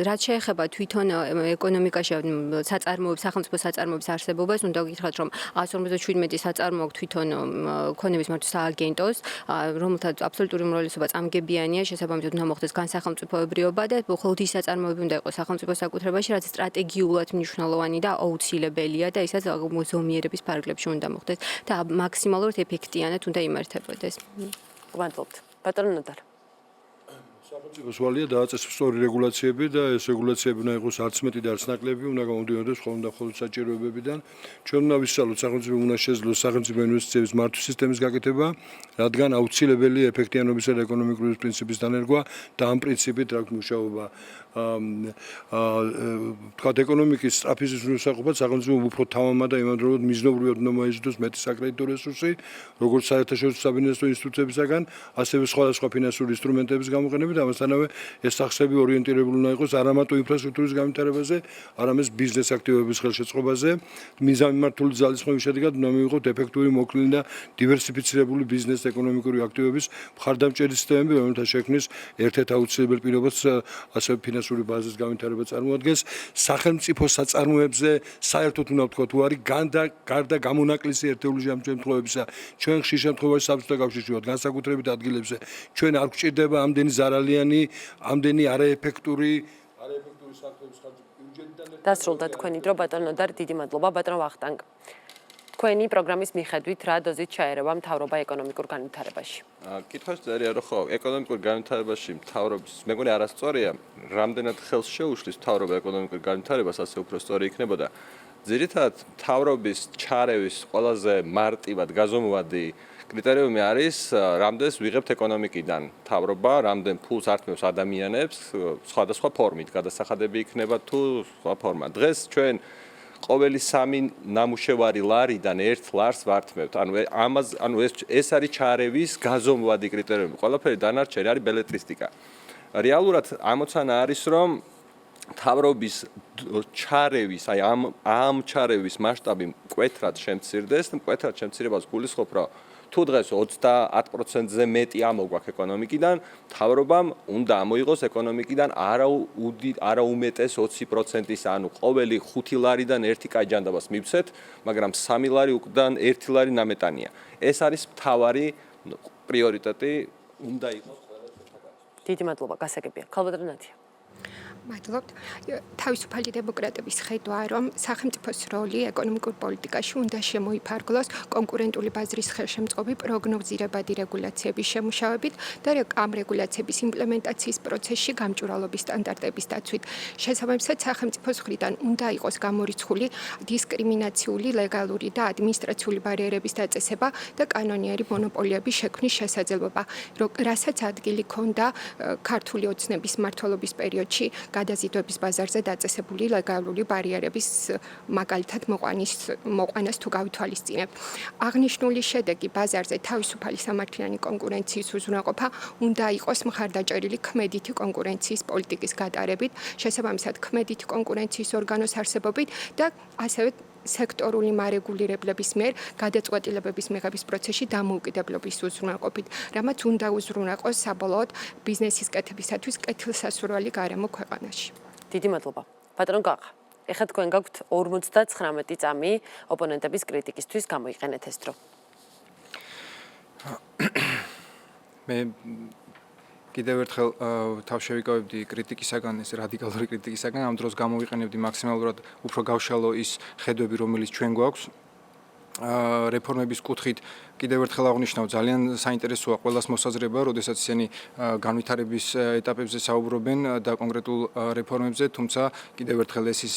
რაც შეეხება თვითონ ეკონომიკაში საწარმოებს, სახელმწიფო საწარმოების არსებობას, უნდა გითხრათ, რომ 157 საწარმოო თვითონ ქონების მართვის სააგენტოს, რომელთაც აბსოლუტური უმრავლესობა წამგებიანია, შესაბამისად უნდა მოხდეს განსახელმწიფოებრიობა და მხოლოდ ის საწარმოები უნდა იყოს სახელმწიფოს საკუთრებაში, რაც სტრატეგიულად მნიშვნელოვანი და აუცილებელია და ისაც ზომიერების ფარგლებში უნდა მოხდეს და მაქსიმალურად ეფექტიანად უნდა იმართებოდეს. მადლობთ. ბატონო ნოდარ. სახელმწიფოს ვალია დააწესოს სწორი რეგულაციები და ეს რეგულაციები უნდა იყოს არც მეტი და არც ნაკლები, უნდა გამოდიოდეს მხოლოდ და მხოლოდ საჭიროებებიდან. ჩვენ უნდა ვისწავლოთ სახელმწიფო უნდა შეძლოს სახელმწიფო ინვესტიციების მართვის სისტემის გაკეთება, რადგან აუცილებელი ეფექტიანობისა და ეკონომიკური პრინციპის დანერგვა და ამ პრინციპით რა მუშაობა თქვათ ეკონომიკის სწრაფი ზრდასაყოფად სახელმწიფო უფრო თავამად და იმავდროულად მიზნობრივად უნდა მოეზიდოს მეტი საკრედიტო რესურსი, როგორც საერთაშორისო საბინადრო ინსტიტუციებისაგან, ასევე სხვადასხვა ფინანსური ინსტრუმენტების გამოყენებით, ამასთანავე ეს სახსრები ორიენტირებული უნდა იყოს არა მარტო ინფრასტრუქტურის განვითარებაზე, არამედ ბიზნეს აქტივობების ხელშეწყობაზე. მიზანმიმართული ძალისხმევის შედეგად უნდა მივიღოთ ეფექტური, მოკლილი და დივერსიფიცირებული ბიზნეს ეკონომიკური აქტივობის მხარდამჭერი სისტემები, რომელთა შექმნის ერთ-ერთ აუცილებელ პირობას ასევე ფინანსური ბაზის განვითარება წარმოადგენს. სახელმწიფო საწარმოებზე საერთოდ უნდა ვთქვათ, უარი გარდა გამონაკლისი ერთეული შემთხვევებისა, ჩვენ ხშირ შემთხვევაში საბჭოთა კავშირში ვართ განსაკუთრებით ადგილებზე, ჩვენ არ გვჭირდება ამდენი ზარალიანი, ამდენი არაეფექტური საქმეების ხარჯი ბიუჯეტიდან. დასრულდა თქვენი დრო, ბატონო და დიდი მადლობა, ბატონო ვახტანგ. თქვენი პროგრამის მიხედვით რა დოზით ჩაერევა მთავრობა ეკონომიკურ განვითარებაში? კითხვის წერია რომ ხო, ეკონომიკურ განვითარებაში მთავრობის მეგონი არასწორია, რამდენად ხელს შეუშლის მთავრობა ეკონომიკურ განვითარებას, ასე უფრო სწორი იქნებოდა. ძირითადად მთავრობის ჩარევის ყველაზე მარტივად გაზომვადი კრიტერიუმი არის, რამდენს ვიღებთ ეკონომიკიდან. მთავრობა რამდენ ფულს ართმევს ადამიანებს სხვადასხვა ფორმით, გადასახადები იქნება თუ სხვა ფორმა. დღეს ჩვენ ყოველი 3 ნამუშევარი ლარიდან 1 ლარს ვართმევთ. ანუ ეს არის ჩარევის გაზომვადი კრიტერიუმი. ყველაფერი დანარჩენი არის ბელეტრისტიკა. რეალურად ამოცანა არის, რომ მთავრობის ჩარევის, აი ამ ჩარევის მასშტაბი მკვეთრად შემცირდეს, მკვეთრად შემცირებას გულისხმობ, რომ თუ დღეს 30%-ზე მეტი ამოგვაქვს ეკონომიკიდან, მთავრობამ უნდა ამოიღოს ეკონომიკიდან არა უმეტეს 20%-ის, ანუ ყოველი 5 ლარიდან 1 კაი ჯანდაბას მივცეთ, მაგრამ 3 ლარი უკდან 1 ლარი ნამეტანია. ეს არის მთავარი პრიორიტეტი, უნდა იყოს ყველა შეთანხმება. დიდი მადლობა, გასაგებია. ქალბატონო ნათია. მადლობთ. თავისუფალი დემოკრატების ხედვა, რომ სახელმწიფოს როლი ეკონომიკურ პოლიტიკაში უნდა შემოიფარგლოს კონკურენტული ბაზრის ხელშემწყობი პროგნოზირებადი რეგულაციების შემუშავებით და ამ რეგულაციების იმპლემენტაციის პროცესში გამჭვირვალობის სტანდარტების დაცვით. შესაბამისად, სახელმწიფოს მხრიდან უნდა იყოს გამორიცხული დისკრიმინაციული, ლეგალური და ადმინისტრაციული ბარიერების დაწესება და კანონიერი მონოპოლიების შექმნის შესაძლებლობა, რასაც ადგილი ჰქონდა ქართული ოცნების მმართველობის პერიოდში გადაზიდვების ბაზარზე დაწესებული ლეგალური ბარიერების მაგალითად მოყვანას თუ გავითვალისწინებთ. აღნიშნული შედეგი ბაზარზე თავისუფალი სამართლიანი კონკურენციის უზრუნველყოფა უნდა იყოს მხარდაჭერილი ქმედითი კონკურენციის პოლიტიკის გატარებით, შესაბამისად ქმედითი კონკურენციის ორგანოს არსებობით და ასევე სექტორული მარეგულირებლების მიერ გადაწყვეტილებების მიღების პროცესში დამოუკიდებლობის უზრუნველყოფით, რამაც უნდა უზრუნველყოს საბოლოოდ ბიზნესის კეთებისათვის კეთილსასურველი გარემო ქვეყანაში. დიდი მადლობა. ბატონო გაყა. ეხლა თქვენ გაქვთ 59 წამი ოპონენტების კრიტიკისთვის, გამოიყენეთ ეს დრო. მე კიდევ ერთხელ თავშევიკავებდი კრიტიკისაგან, ეს რადიკალური კრიტიკისაგან, ამ დროს გამოვიყენებდი მაქსიმალურად უფრო გავშალო ის ხედვები, რომელიც ჩვენ გვაქვს. რეფორმების კუთხით კიდევ ერთხელ აღნიშნავ, ძალიან საინტერესოა ყველას მოსაზრება, როდესაც ისინი განვითარების ეტაპებზე საუბრობენ და კონკრეტულ რეფორმებზე, თუმცა კიდევ ერთხელ ეს ის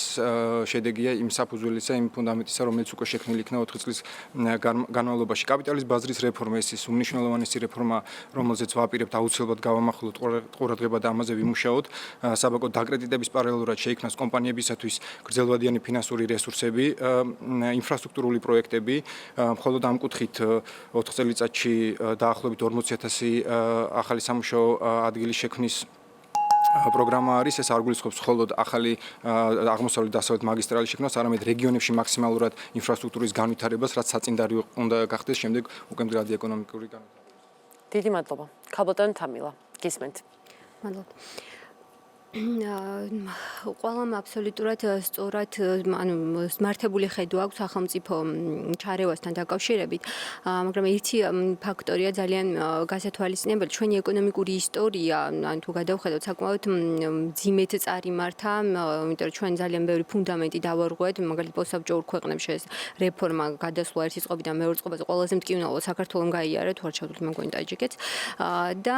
შედეგია იმ საფუძველისა, იმ ფუნდამენტისა, რომელიც უკვე შექმნილი იქნა 4 წლის განმავლობაში. კაპიტალის ბაზრის რეფორმა ეს ის უმნიშვნელოვანესი რეფორმა, რომელზეც ვაპირებთ აუცილებლად გავამახვილოთ ყურადღება და ამაზე ვიმუშაოთ. საბაკო დაკრედიტების პარალელურად შეიქმნას კომპანიებისათვის გრძელვადიანი ფინანსური რესურსები, ინფრასტრუქტურული პროექტები, მხოლოდ ამ კუთხით 4 წელიწადში დაახლოებით 40,000 ახალი სამუშაო ადგილის შექმნის პროგრამა არის. ეს არ გულისხმობს მხოლოდ ახალი აღმოსავლეთ დასავლეთ მაგისტრალის შექმნას, არამედ რეგიონებში მაქსიმალურად ინფრასტრუქტურის განვითარებას, რაც საწინდარი უნდა გახდეს შემდეგ უკვე მდგრადი ეკონომიკური განვითარებას. დიდი მადლობა. ქალბატონო თამილა, გისმენთ. მადლობა. ყველამ აბსოლუტურად სწორად ანუ მართებული ხედვა აქვს სახელმწიფო ჩარევასთან დაკავშირებით, მაგრამ ერთი ფაქტორია ძალიან გასათვალისწინებელი. ჩვენი ეკონომიკური ისტორია, ან თუ გადავხედოთ, საკმაოდ მძიმედ წარიმართა, იმიტომ რომ ჩვენ ძალიან ბევრი ფუნდამენტი დავარღვევთ, მაგალითად პოსტსაბჭოურ ქვეყნებში ეს რეფორმა გადასვლა ერთი წყობიდან მეორე წყობაზე ყველაზე მტკივნეულად საქართველოს გაიარა, თუ არ ჩავთვლით მეგონი ტაჯიკეთს და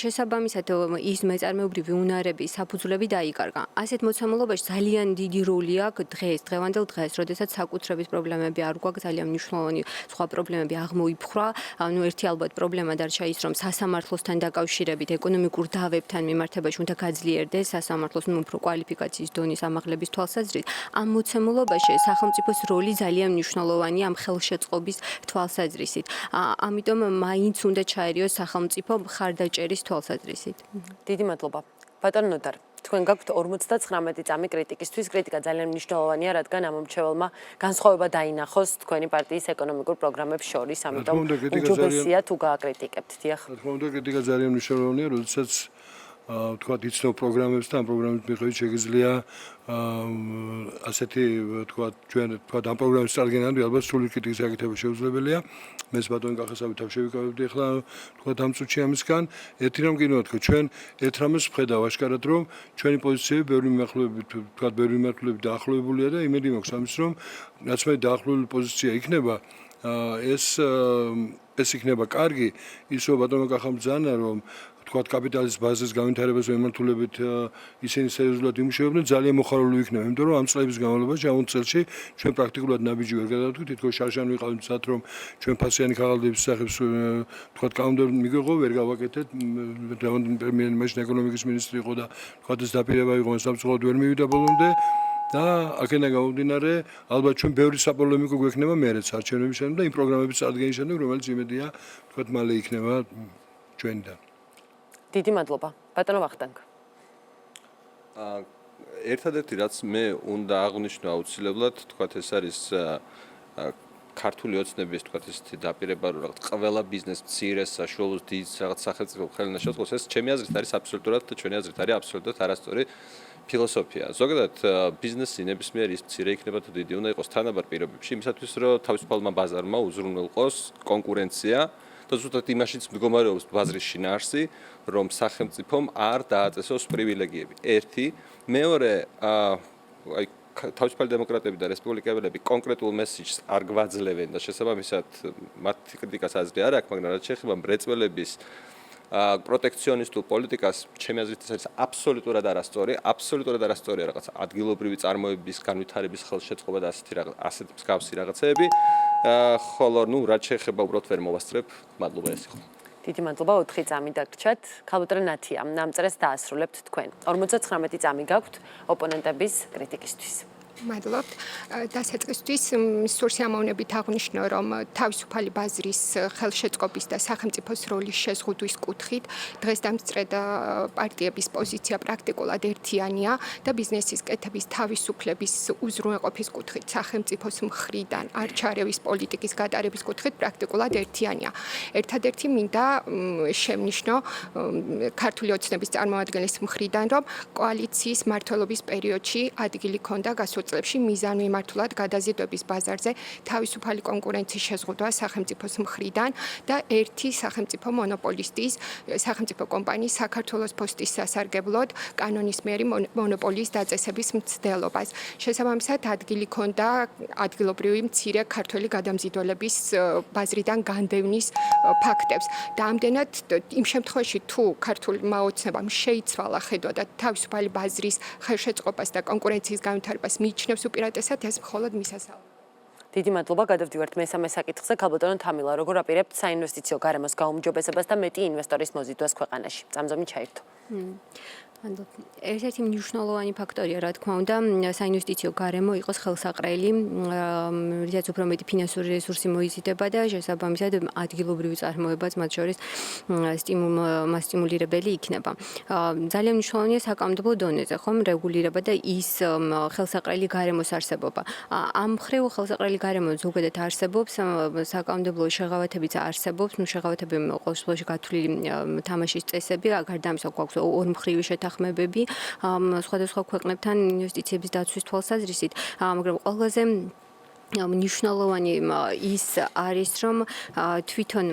შესაბამისად ის მეწარმეობრივი უნარები საფუძვლები დაიკარგა. ასეთ მოცემულობაში ძალიან დიდი როლი აქვს დღევანდელ დღეს, როდესაც საკუთრების პრობლემები არ გვაქვს, ძალიან მნიშვნელოვანი სხვა პრობლემები აღმოიფხვრა. ანუ ერთი ალბათ პრობლემა დარჩა ის, რომ სასამართლოსთან დაკავშირებით ეკონომიკურ დავებთან მიმართებაში უნდა გაძლიერდეს სასამართლოს უფრო კვალიფიკაციის დონის ამაღლების თვალსაზრისით. ამ მოცემულობაში სახელმწიფოს როლი ძალიან მნიშვნელოვანია ამ ხელშეწყობის თვალსაზრისით. ამიტომ მაინც უნდა ჩაერიოს სახელმწიფო მხარდაჭერის თვალსაზრისით. დიდი მადლობა. ბატონო ნოდარ, თქვენ გაქვთ 59 წამი კრიტიკისთვის. კრიტიკა ძალიან მნიშვნელოვანია, რადგან ამ მომრჩეველმა განსხვავება დაინახოს თქვენი პარტიის ეკონომიკურ პროგრამებს შორის, ამიტომ უჯობესია თუ გააკრიტიკებთ. დიახ. რა თქმა უნდა, კრიტიკა ძალიან მნიშვნელოვანია, როდესაც თქვათ იცნობ პროგრამებს და ამ პროგრამების მიხედვით შეგიძლია ასეთი თქვათ ჩვენ თქვათ ამ პროგრამის წარგენამდე ალბათ სრული კრიტიკის გაკეთება შეუძლებელია. მეც ბატონი კახასავით თავ შევიკავებდი ახლა თქვათ ამ წუთში ამისგან. ერთი რამ გინდა ვთქვა, ჩვენ ერთ რამეს ვხედავ ашკარად, რომ ჩვენი პოზიციები ბევრი მიმართულებით თქვათ ბევრი მიმართულებით დაახლოებულია და იმედი მაქვს ამის, რომ რაც მე დაახლოებული პოზიცია იქნება ეს იქნება კარგი, ის რომ ბატონო კახამ ბრძანა, რომ თქვათ კაპიტალის ბაზის განვითარებას მიმართულებით ისინი სერიოზულად იმუშავებდნენ, ძალიან მოხარული ვიქნება, იმიტომ რომ ამ წლების განმავლობაში ამ წელში ჩვენ პრაქტიკულად ნაბიჯი ვერ გადავთქვით, თითქოს შარშან ვიყავით მზად, რომ ჩვენ ფასიანი ქაღალდების სახებს თქვათ კაუნტერი მიგვიღო, ვერ გავაკეთეთ, პრემიერ მაშინ ეკონომიკის მინისტრი იყო და თქვათ ეს დაპირება იყო, სამწუხაროდ ვერ მივიდა ბოლომდე. და აქედან გამომდინარე, ალბათ ჩვენ ბევრი საპოლემიკო გვექნება მეერეც არჩევნების შემდეგ და იმ პროგრამების წარდგენის შემდეგ, რომელიც იმედია, თქვათ მალე იქნება ჩვენიდან. დიდი მადლობა. ბატონო ვახტანგ. ერთადერთი რაც მე უნდა აღვნიშნო აუცილებლად, თქვათ ეს არის ქართული ოცნების თქვათ ესეთი დაპირება, რომ რაღაც ყველა ბიზნეს მცირეს, საშუალოს, დიდს რაღაც სახელმწიფო ხელნაშოთს, ეს ჩემი აზრით არის აბსოლუტურად და ჩვენი აზრით არის აბსოლუტურად არასწორი ფილოსოფია. ზოგადად ბიზნესი ნებისმიერ ის მცირე იქნება თუ დიდი უნდა იყოს თანაბარ პირობებში, იმისათვის რომ თავისუფალმა ბაზარმა უზრუნველყოს კონკურენცია და ზუსტად იმაშიც მდგომარეობს ბაზრის შინაარსი, რომ სახელმწიფომ არ დააწესოს პრივილეგიები. ერთი, მეორე, აი თავისუფალი დემოკრატები და რესპუბლიკელები კონკრეტულ მესიჯს არ გვაძლევენ და შესაბამისად მათი კრიტიკას აზრი არ აქვს, მაგრამ რაც შეეხება მრეწველების პროტექციონისტულ პოლიტიკას, ჩემი აზრით ეს არის აბსოლუტურად არასწორია რაღაც ადგილობრივი წარმოების განვითარების ხელშეწყობა და ასეთი მსგავსი რაღაცეები. ხოლო ნუ რაც შეეხება უბრალოდ ვერ მოვასწრებ, მადლობა ეს იყო. დიდი მადლობა 4 წამი დაგრჩათ. ქალბატონო ნათია, ამ წრეს დაასრულებთ თქვენ. 59 წამი გაქვთ ოპონენტების კრიტიკისთვის. მადლობთ. დასაწყისთვის სურსიამოვნებით აღვნიშნო, რომ თავისუფალი ბაზრის ხელშეწყობის და სახელმწიფოს როლის შეზღუდვის კუთხით დღეს დამსწრედ პარტიების პოზიცია პრაქტიკულად ერთიანია და ბიზნესის კეთების თავისუფლების უზრუნველყოფის კუთხით სახელმწიფოს მხრიდან არჩარევის პოლიტიკის გატარების კუთხით პრაქტიკულად ერთიანია. ერთადერთი მინდა შემნიშნო ქართული ოცნების წარმომადგენლის მხრიდან, რომ კოალიციის მმართველობის პერიოდში ადგილი ჰქონდა გასულ წლებში მიზანმიმართულად გადაზიდვების ბაზარზე თავისუფალი კონკურენციის შეზღუდვა სახელმწიფოს მხრიდან და ერთი სახელმწიფო მონოპოლისტის სახელმწიფო კომპანიის საქართველოს პოსტის სასარგებლოდ კანონისმიერი მონოპოლიის დაწესების მცდელობას. შესაბამისად ადგილი ჰქონდა ადგილობრივი მცირე ქართველი გადამზიდველების ბაზრიდან განდევნის ფაქტებს. და ამდენად იმ შემთხვევაში თუ ქართულმა ოცნებამ შეიცვალა ხედვა და თავისუფალი ბაზრის ხელშეწყობას და კონკურენციის განვითარებას მიიჩნევს უპირატესად, ეს მხოლოდ მისასალმია. დიდი მადლობა. გადავდივართ მესამე საკითხზე. ქალბატონო თამილა, როგორ აპირებთ საინვესტიციო გარემოს გაუმჯობესებას და მეტი ინვესტორის მოზიდვას ქვეყანაში? წამზომი ჩაერთო. ერთ-ერთი მნიშვნელოვანი ფაქტორია, რა თქმა უნდა, საინვესტიციო გარემო იყოს ხელსაყრელი, რითაც უფრო მეტი ფინანსური რესურსი მოიზიდება და შესაბამისად ადგილობრივი წარმოებაც მათ შორის სტიმულირებელი იქნება. ძალიან მნიშვნელოვანია საკანონმდებლო დონეზე, ხომ, რეგულირება და ის ხელსაყრელი გარემოს არსებობა. ამ მხრივ ხელსაყრელი გარემო ზოგადად არსებობს, საკანონმდებლო შეღავათებიც არსებობს, შეღავათები ყოველ შემთხვევაში გათვლილი თამაშის წესები, გარდა ამისა გვაქვს ორმხრივი შეთანხმებები სხვადასხვა ქვეყნებთან ინვესტიციების დაცვის თვალსაზრისით, მაგრამ ყველაზე მნიშვნელოვანი ის არის, რომ თვითონ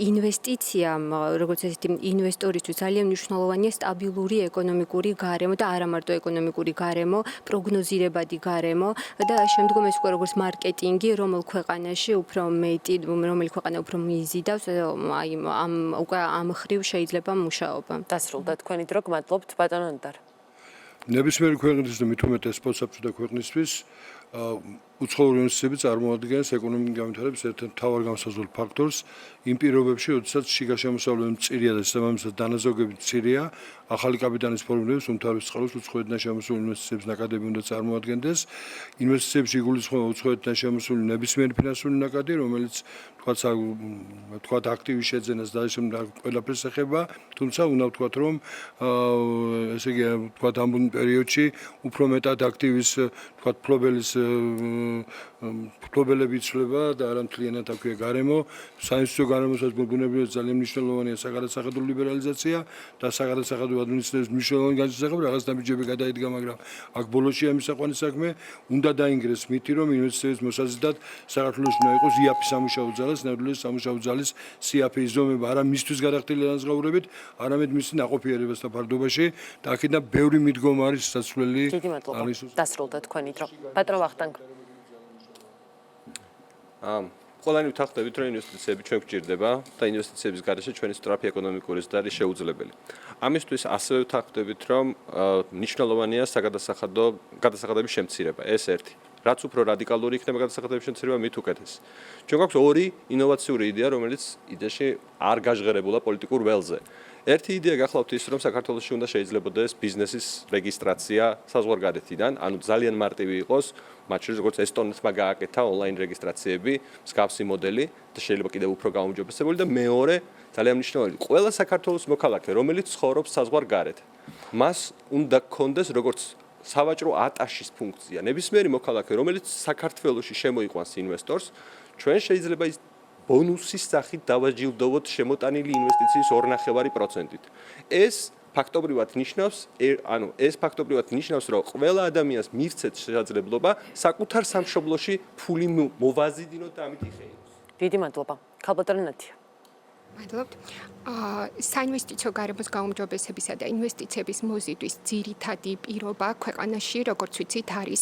ინვესტიცია, როგორც ესეთი ინვესტორისთვის ძალიან მნიშვნელოვანია სტაბილური ეკონომიკური გარემო და არა მარტო ეკონომიკური გარემო, პროგნოზირებადი გარემო და შემდგომ ეს უკვე როგორც მარკეტინგი, რომელ ქვეყანაში უფრო მეტი, რომელი ქვეყანა უფრო მიზიდავს, აი უკვე ამ ხრივ შეიძლება მუშაობა. დასრულდა თქვენი დრო, გმადლობთ ბატონო ნოდარ. ნებისმიერი ქვეყნის და მით უმეტეს პოსტსაბჭოთა ქვეყნისთვის უცხოური ინვესტიციები წარმოადგენს ეკონომიკის განვითარების ერთ-ერთ მთავარ განსაზღვრულ ფაქტორს იმ პირობებში, როდესაც შიგა შემოსავლები მწირია და შესაბამისად დანაზოგები მწირია, ახალი კაპიტალის ფორმირების უმთავრეს წყაროს უცხოეთიდან შემოსული ინვესტიციების ნაკადები უნდა წარმოადგენდეს. ინვესტიციებში იგულისხმება უცხოეთიდან შემოსული ნებისმიერი ფინანსური ნაკადი, რომელიც თქვათ აქტივის შეძენას და ისე ყველაფერს ეხება, თუმცა უნდა ვთქვათ, რომ ესე იგი თქვათ ამ პერიოდში უფრო მეტად აქტივის თქვათ ფლობელები იცვლება და არა მთლიანად აქვეა გარემო. საინვესტიციო გარემოსაც ბუნებრივად ძალიან მნიშვნელოვანია საგადასახადო ლიბერალიზაცია და საგადასახადო ადმინისტრაციის მნიშვნელოვანი განსაზღვრება, რაღაც დამჯერები გადაიდგა, მაგრამ აქ ბოლოში ამის საყვანი საქმე უნდა დაინგრეს მითი, რომ ინვესტიციების მოსაზიდად საქართველოს უნდა იყოს იაფი სამუშაო ძალას, ნამდვილად სამუშაო ძალის სიაფის ზომება არა მისთვის გადახდილი ანაზღაურებით, არამედ მის ნაყოფიერებას და ფარდობაში და აქედან ბევრი მიდგომა არის სასწავლელი. დიდი მადლობა. დასრულდა თქვენი დრო. ბატონო ვახტანგ. ყველანი ვთანხმდებით, რომ ინვესტიციები ჩვენ გვჭირდება და ინვესტიციების გარეშე ჩვენი სწრაფი ეკონომიკური ზრდა არის შეუძლებელი. ამისთვის ასევე ვთანხმდებით, რომ მნიშვნელოვანია გადასახადების შემცირება. ეს ერთი. რაც უფრო რადიკალური იქნება გადასახადების შემცირება, მით უკეთეს. ჩვენ გვაქვს ორი ინოვაციური იდეა, რომელიც იდეაში არ გაჟღერებულა პოლიტიკურ ველზე. ერთი იდეა გახლავთ ის, რომ საქართველოში უნდა შეიძლებოდეს ბიზნესის რეგისტრაცია საზღვარგარეთიდან, ანუ ძალიან მარტივი იყოს, მათ შორის როგორც ესტონეთმა გააკეთა ონლაინ რეგისტრაციები, მსგავსი მოდელი და შეიძლება კიდევ უფრო გაუმჯობესებული და მეორე, ძალიან მნიშვნელოვანი, ყველა საქართველოს მოქალაქე, რომელიც ცხოვრობს საზღვარგარეთ, მას უნდა გქონდეს როგორც სავაჭრო ატაშის ფუნქცია. ნებისმიერი მოქალაქე, რომელიც საქართველოში შემოიყვანს ინვესტორს, ჩვენ შეიძლება ის ბონუსის სახით დავაჯილდოვოთ შემოტანილი ინვესტიციის 2.5%-ით. ეს ფაქტობრივად ნიშნავს, რომ ყველა ადამიანს მივცეთ შესაძლებლობა საკუთარ სამშობლოში ფული მოვაზიდინოთ და ამით იხეილოს. დიდი მადლობა. ქალბატონო ნათია. მადლობთ. საინვესტიციო გარემოს გაუმჯობესებისა და ინვესტიციების მოზიდვის ძირითადი პირობა ქვეყანაში, როგორც ვიცით, არის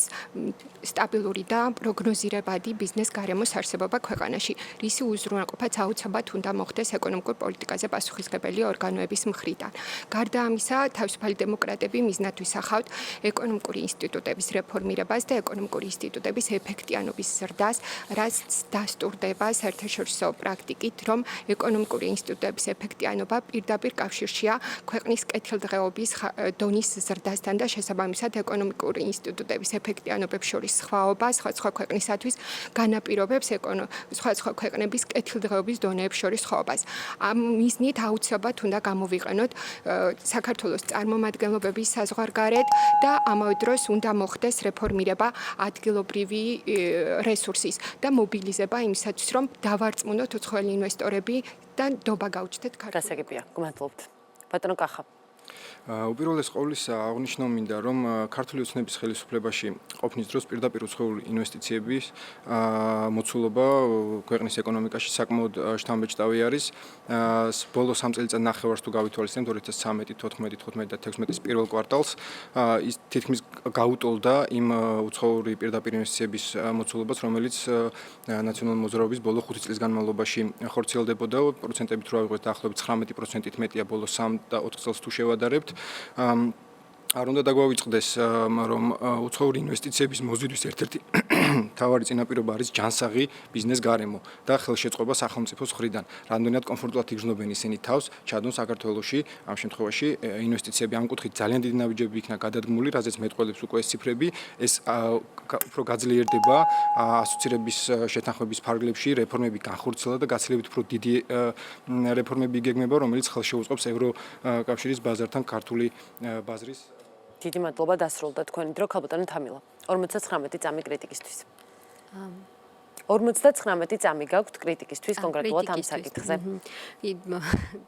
სტაბილური და პროგნოზირებადი ბიზნეს გარემოს არსებობა ქვეყანაში, რისი უზრუნველყოფაც აუცილებლად უნდა მოხდეს ეკონომიკურ პოლიტიკაზე პასუხისმგებელი ორგანოების მხრიდან. გარდა ამისა, თავისუფალი დემოკრატები მიზნად ვისახავთ ეკონომიკური ინსტიტუტების რეფორმირებას და ეკონომიკური ინსტიტუტების ეფექტიანობის ზრდას, რაც დასტურდება საერთაშორისო პრაქტიკით, რომ ეკონომიკური ინსტიტუტების ეფექტიანობა პირდაპირ კავშირშია ქვეყნის კეთილდღეობის დონის ზრდასთან და შესაბამისად ეკონომიკური ინსტიტუტების ეფექტიანობებს შორის სხვაობა სხვა ქვეყნისათვის განაპირობებს სხვა ქვეყნების კეთილდღეობის დონეებს შორის სხვაობას. ამ მიზნით აუცილებლად უნდა გამოვიყენოთ საქართველოს წარმომადგენლობების საზღვარგარეთ და ამავე დროს უნდა მოხდეს რეფორმირება ადგილობრივი რესურსის და მობილიზება იმისათვის, რომ დავარწმუნოთ უცხოელი ინვესტორები და ნდობა გაუჩნდეთ ქართულ. გასაგებია. გმადლობთ. ბატონო კახა. უპირველეს ყოვლისა აღნიშნულ მინდა, რომ ქართული ოცნების ხელისუფლებაში ყოფნის დროს პირდაპირ უცხოური ინვესტიციების მოცულობა ქვეყნის ეკონომიკაში საკმაოდ შთამბეჭდავი არის. ბოლო 3 წელიწად ნახევარს თუ გავითვალისწინებთ 2013, 14, 15 და 16-ის პირველ კვარტალს ის თითქმის გაუტოლდა იმ უცხოური პირდაპირ ინვესტიციების მოცულობას, რომელიც ნაციონალური მოძრაობის ბოლო 5 წლის განმავლობაში ხორციელდებოდა. პროცენტებით რო ავიღოთ დაახლოებით 19%-ით მეტია ბოლო 3 და 4 წელს თუ შევადარებთ. არ უნდა დაგვავიწყდეს, რომ უცხოური ინვესტიციების მოზიდვის ერთ-ერთი მთავარი წინაპირობა არის ჯანსაღი ბიზნეს გარემო და ხელშეწყობა სახელმწიფოს მხრიდან. რამდენად კომფორტულად იგრძნობენ ისინი თავს, ჩადონ საქართველოში, ამ შემთხვევაში ინვესტიციები ამ კუთხით ძალიან დიდი ნაბიჯები იქნა გადადგმული, რაზეც მეტყველებს უკვე ეს ციფრები, ეს უფრო გაძლიერდება ასოცირების შეთანხმების ფარგლებში, რეფორმები განხორციელდა და გაცილებით უფრო დიდი რეფორმები იგეგმება, რომელიც ხელშეუწყობს ევროკავშირის ბაზართან ქართული ბაზრის. დიდი მადლობა, დასრულდა თქვენი დრო, ქალბატონო თამილა. 59 წამი კრიტიკისთვის. 59 წამი გაქვთ კრიტიკისთვის კონკრეტულად ამ საკითხზე.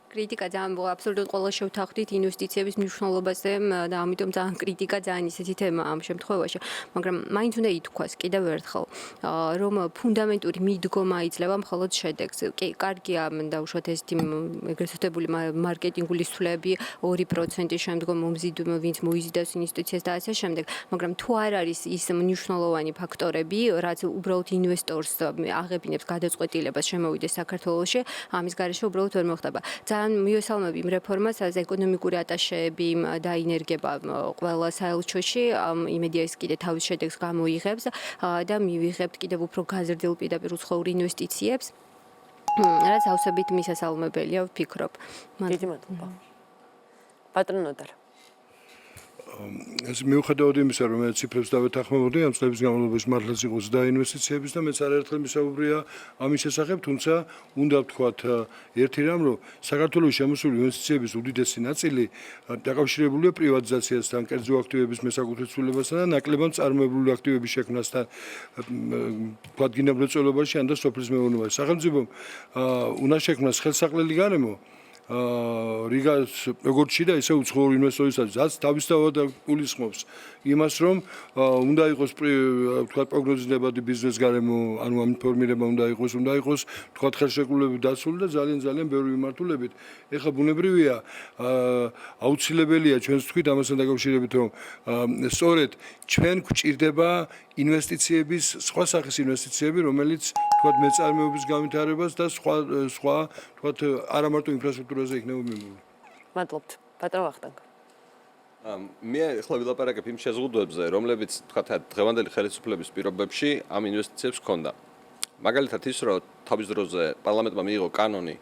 კრიტიკა ძალიან აბსოლუტურად ყველა შევთანხმდით ინვესტიციების მნიშვნელობაზე და ამიტომ ძალიან კრიტიკა ძალიან ისეთი თემა ამ შემთხვევაში, მაგრამ მაინც უნდა ითქვას კიდევ ერთხელ, რომ ფუნდამენტური მიდგომა იძლევა მხოლოდ შედეგს. კი, კარგია დაუშვათ ესეთი ეგრეთ წოდებული მარკეტინგული ცვლილები 2% შემდგომ ვინც მოიზიდავს ინვესტიციას და ასე შემდეგ, მაგრამ თუ არ არის ის მნიშვნელოვანი ფაქტორები, რაც უბრალოდ ინვესტორს აღებინებს გადაწყვეტილებას შემოვიდეს საქართველოში, ამის გარეშე უბრალოდ ვერ მოხდება. ძალიან მივესალმები იმ რეფორმას, რაც ეკონომიკური ატაშეები დაინერგება ყველა საელჩოში, იმედია ის კიდე თავის შედეგს გამოიღებს და მივიღებთ კიდევ უფრო გაზრდილ პირდაპირ უცხოურ ინვესტიციებს, რაც ავსებით მისასალმებელია, ვფიქრობ. დიდი მადლობა. ბატონო ნოდარ. ეს მიუხედავად იმისა, რომ მე ციფრებს დავეთანხმებოდი, ამ წლების განმავლობაში მართლაც იყო ზრდა ინვესტიციების და მეც არაერთხელ მისაუბრია ამის შესახებ, თუმცა უნდა ვთქვათ ერთი რამ, რომ საქართველოს შემოსული ინვესტიციების უდიდესი ნაწილი დაკავშირებულია პრივატიზაციასთან, კერძო აქტივების მესაკუთრებასთან და ნაკლებად წარმოებული აქტივების შექმნასთან, ვთქვათ გინამრეწველობაში ან და სოფლის მეურნეობაში. სახელმწიფომ უნდა შექმნას ხელსაყრელი გარემო რიგას როგორც შიდა ისე უცხოური ინვესტორებსაც რაც თავისთავად გულისხმობს იმას რომ უნდა იყოს თქვა პროგნოზირებადი ბიზნეს გარემო ანუ ამ ფორმირება უნდა იყოს თქვა ხელშეკრულებები დაცული და ძალიან ბევრი მიმართულებით ეხლა ბუნებრივია აუცილებელია ჩვენს თქვით ამასთან დაკავშირებით რომ სწორედ ჩვენ გვჭირდება ინვესტიციების სხვა სახის ინვესტიციები რომელიც თქვა მეწარმეობის განვითარებას და სხვა თქვა არა მარტო ინფრასტრუქტურაზე იქნება მიმული. მადლობთ. ბატონო ვახტანგ. მე ახლა ვილაპარაკებ იმ შეზღუდვებზე, რომლებიც თქვა დღევანდელი ხელისუფლების პირობებში ამ ინვესტიციებს ჰქონდა. მაგალითად ის, რომ თავის დროზე პარლამენტმა მიიღო კანონი,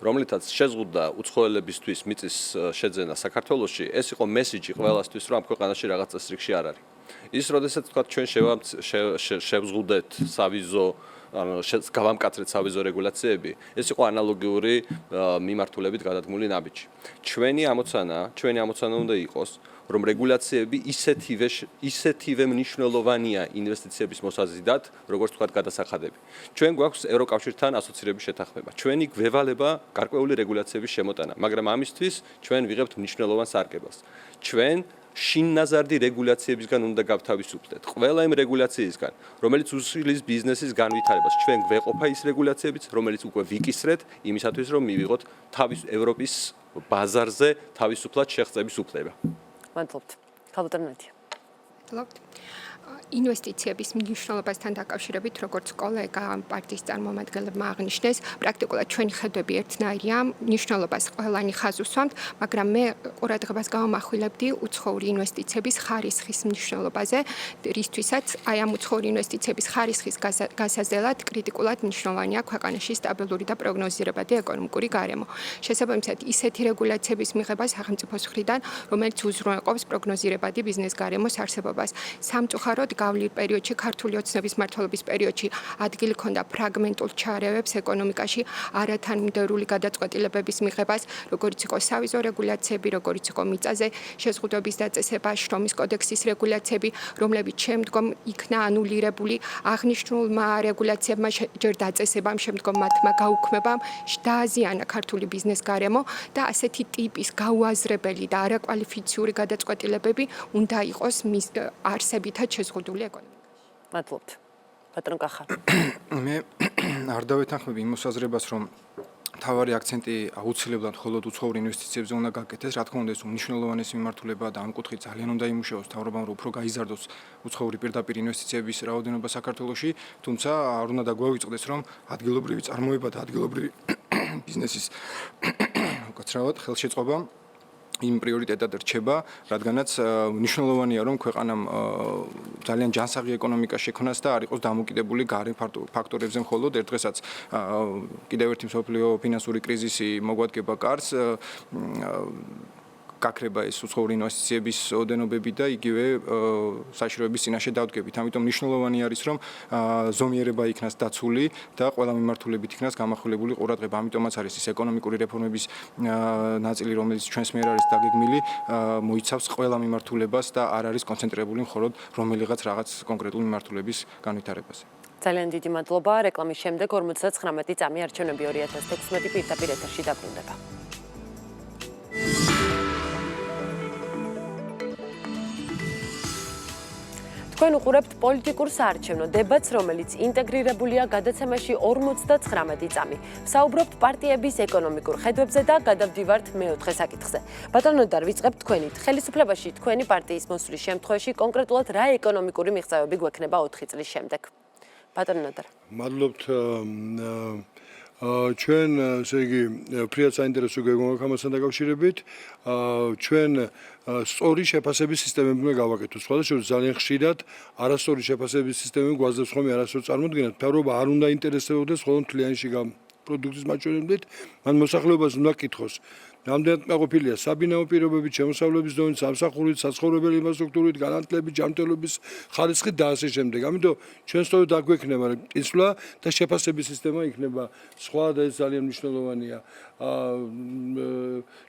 რომლითაც შეზღუდდა უცხოელებისთვის მიწის შეძენა საქართველოში, ეს იყო მესიჯი ყველასთვის, რომ ამ ქვეყანაში რაღაც წესრიგში არ არის. ის, როდესაც თქვა ჩვენ შევზღუდეთ სავიზო ანუ გავამკაცრეთ სავიზო რეგულაციები, ეს იყო ანალოგიური მიმართულებით გადადგმული ნაბიჯი. ჩვენი ამოცანა უნდა იყოს, რომ რეგულაციები ისეთივე მნიშვნელოვანია ინვესტიციების მოსაზიდად, როგორც თქვა გადასახადები. ჩვენ გვაქვს ევროკავშირთან ასოცირების შეთანხმება. ჩვენი გვევალება გარკვეული რეგულაციების შემოტანა, მაგრამ ამისთვის ჩვენ ვიღებთ მნიშვნელოვან სარგებელს. ჩვენ შინნაზარდი რეგულაციებისგან უნდა გავთავისუფლდეთ. ყველა იმ რეგულაციისგან, რომელიც უსვლის ბიზნესის განვითარებას. ჩვენ გვეყოფა ის რეგულაციებიც, რომელიც უკვე ვიკისრეთ, იმისათვის რომ მივიღოთ თავის ევროპის ბაზარზე თავისუფლად შეღწევის უფლება. მადლობთ. ქალბატონო ნადია. მადლობთ. ინვესტიციების მნიშვნელობასთან დაკავშირებით, როგორც კოლეგა პარტიის წარმომადგენლებმა აღნიშნეს, პრაქტიკულად ჩვენი ხედვები ერთნაირია, მნიშვნელობას ყველანი ხაზს უსვამთ, მაგრამ მე ყურადღებას გავამახვილებდი უცხოური ინვესტიციების ხარისხის მნიშვნელობაზე, რისთვისაც აი ამ უცხოური ინვესტიციების ხარისხის გასაზრდელად კრიტიკულად მნიშვნელოვანია ქვეყანაში სტაბილური და პროგნოზირებადი ეკონომიკური გარემო. შესაბამისად, ისეთი რეგულაციების მიღება სახელმწიფოს მხრიდან, რომელიც უზრუნველყოფს პროგნოზირებადი ბიზნეს გარემოს არსებობას. სამწუხაროდ გავლილ პერიოდში ქართული ოცნების მმართველობის პერიოდში ადგილი ჰქონდა ფრაგმენტულ ჩარევებს ეკონომიკაში არათანმიმდევრული გადაწყვეტილებების მიღებას, როგორც იყო სავიზო რეგულაციები, როგორც იყო მიწაზე შეზღუდვების დაწესება, შრომის კოდექსის რეგულაციები, რომლებიც შემდგომ იქნა ანულირებული აღნიშნულმა რეგულაციებმა ჯერ დაწესებამ, შემდგომ მათმა გაუქმებამ დააზიანა ქართული ბიზნეს გარემო და ასეთი ტიპის გაუაზრებელი და არაკვალიფიციური გადაწყვეტილებები უნდა იყოს მის არსებითად შეზღუდული ეკონომიკაში. მადლობთ. ბატონო კახა. მე არ დავეთანხმები იმ მოსაზრებას, რომ თავარი აქცენტი აუცილებლად მხოლოდ უცხოურ ინვესტიციებზე უნდა გაკეთდეს. რა თქმა უნდა, ეს უმნიშვნელოვანესი მიმართულებაა და ამ კუთხით ძალიან უნდა იმუშაოს მთავრობამ, რომ უფრო გაიზარდოს უცხოური პირდაპირ ინვესტიციების რაოდენობა საქართველოში, თუმცა არ უნდა დაგვავიწყდეს, რომ ადგილობრივი წარმოება და ადგილობრივი ბიზნესის უკაცრავად ხელშეწყობა იმ პრიორიტეტად რჩება, რადგანაც მნიშვნელოვანია, რომ ქვეყანამ ძალიან ჯანსაღი ეკონომიკა შექმნას და არ იყოს დამოკიდებული გარე ფაქტორებზე მხოლოდ. ერთ დღესაც კიდევ ერთი მსოფლიო ფინანსური კრიზისი მოგვადგება კარს, გაქრება ეს უცხოური ინვესტიციების ოდენობები და იგივე საშიშროების წინაშე დავდგებით. ამიტომ მნიშვნელოვანი არის, რომ ზომიერება იქნას დაცული და ყველა მიმართულებით იქნას გამახვილებული ყურადღება. ამიტომაც არის ის ეკონომიკური რეფორმების ნაწილი, რომელიც ჩვენს მიერ არის დაგეგმილი, მოიცავს ყველა მიმართულებას და არ არის კონცენტრირებული მხოლოდ რომელიღაც რაღაც კონკრეტული მიმართულების განვითარებაზე. ძალიან დიდი მადლობა. რეკლამის შემდეგ 59 წამი არჩევნები 2016 პირდაპირ ეთერში დაბრუნდება. თქვენ უყურებთ პოლიტიკურ საარჩევნო დებატს, რომელიც ინტეგრირებულია გადაცემაში 59 წამი. ვსაუბრობთ პარტიების ეკონომიკურ ხედვებზე და გადავდივართ მეოთხე საკითხზე. ბატონო დარ, ვიწყებთ თქვენით. ხელისუფლებაში თქვენი პარტიის მოსვლის შემთხვევაში კონკრეტულად რა ეკონომიკური მიღწევები გვექნება 4 წლის შემდეგ? ბატონო დარ. მადლობთ ჩვენ ესე იგი ფრიად საინტერესო გეგმაქვს ამასთან დაკავშირებით. ჩვენ სწორი შეფასების სისტემები უნდა გავაკეთოთ. სხვადასხვა ძალიან ხშირად არასწორი შეფასების სისტემები გვაძლევს ხოლმე არასწორ წარმოდგენას. მთავრობა არ უნდა ინტერესდებოდეს ხოლმე თლიანში პროდუქტის მაჩვენებლით, მან მოსახლეობას უნდა კითხოს. რამდენად მეყოფილია საბინაო პირობებით, შემოსავლების დონით, სამსახურით, საცხოვრებელი ინფრასტრუქტურით, განათლებით, ჯანმრთელობის ხარისხით და ასე შემდეგ. ამიტომ ჩვენ სწორედ აქ გვექნება წინსვლა და შეფასების სისტემა იქნება სხვა და ეს ძალიან მნიშვნელოვანია.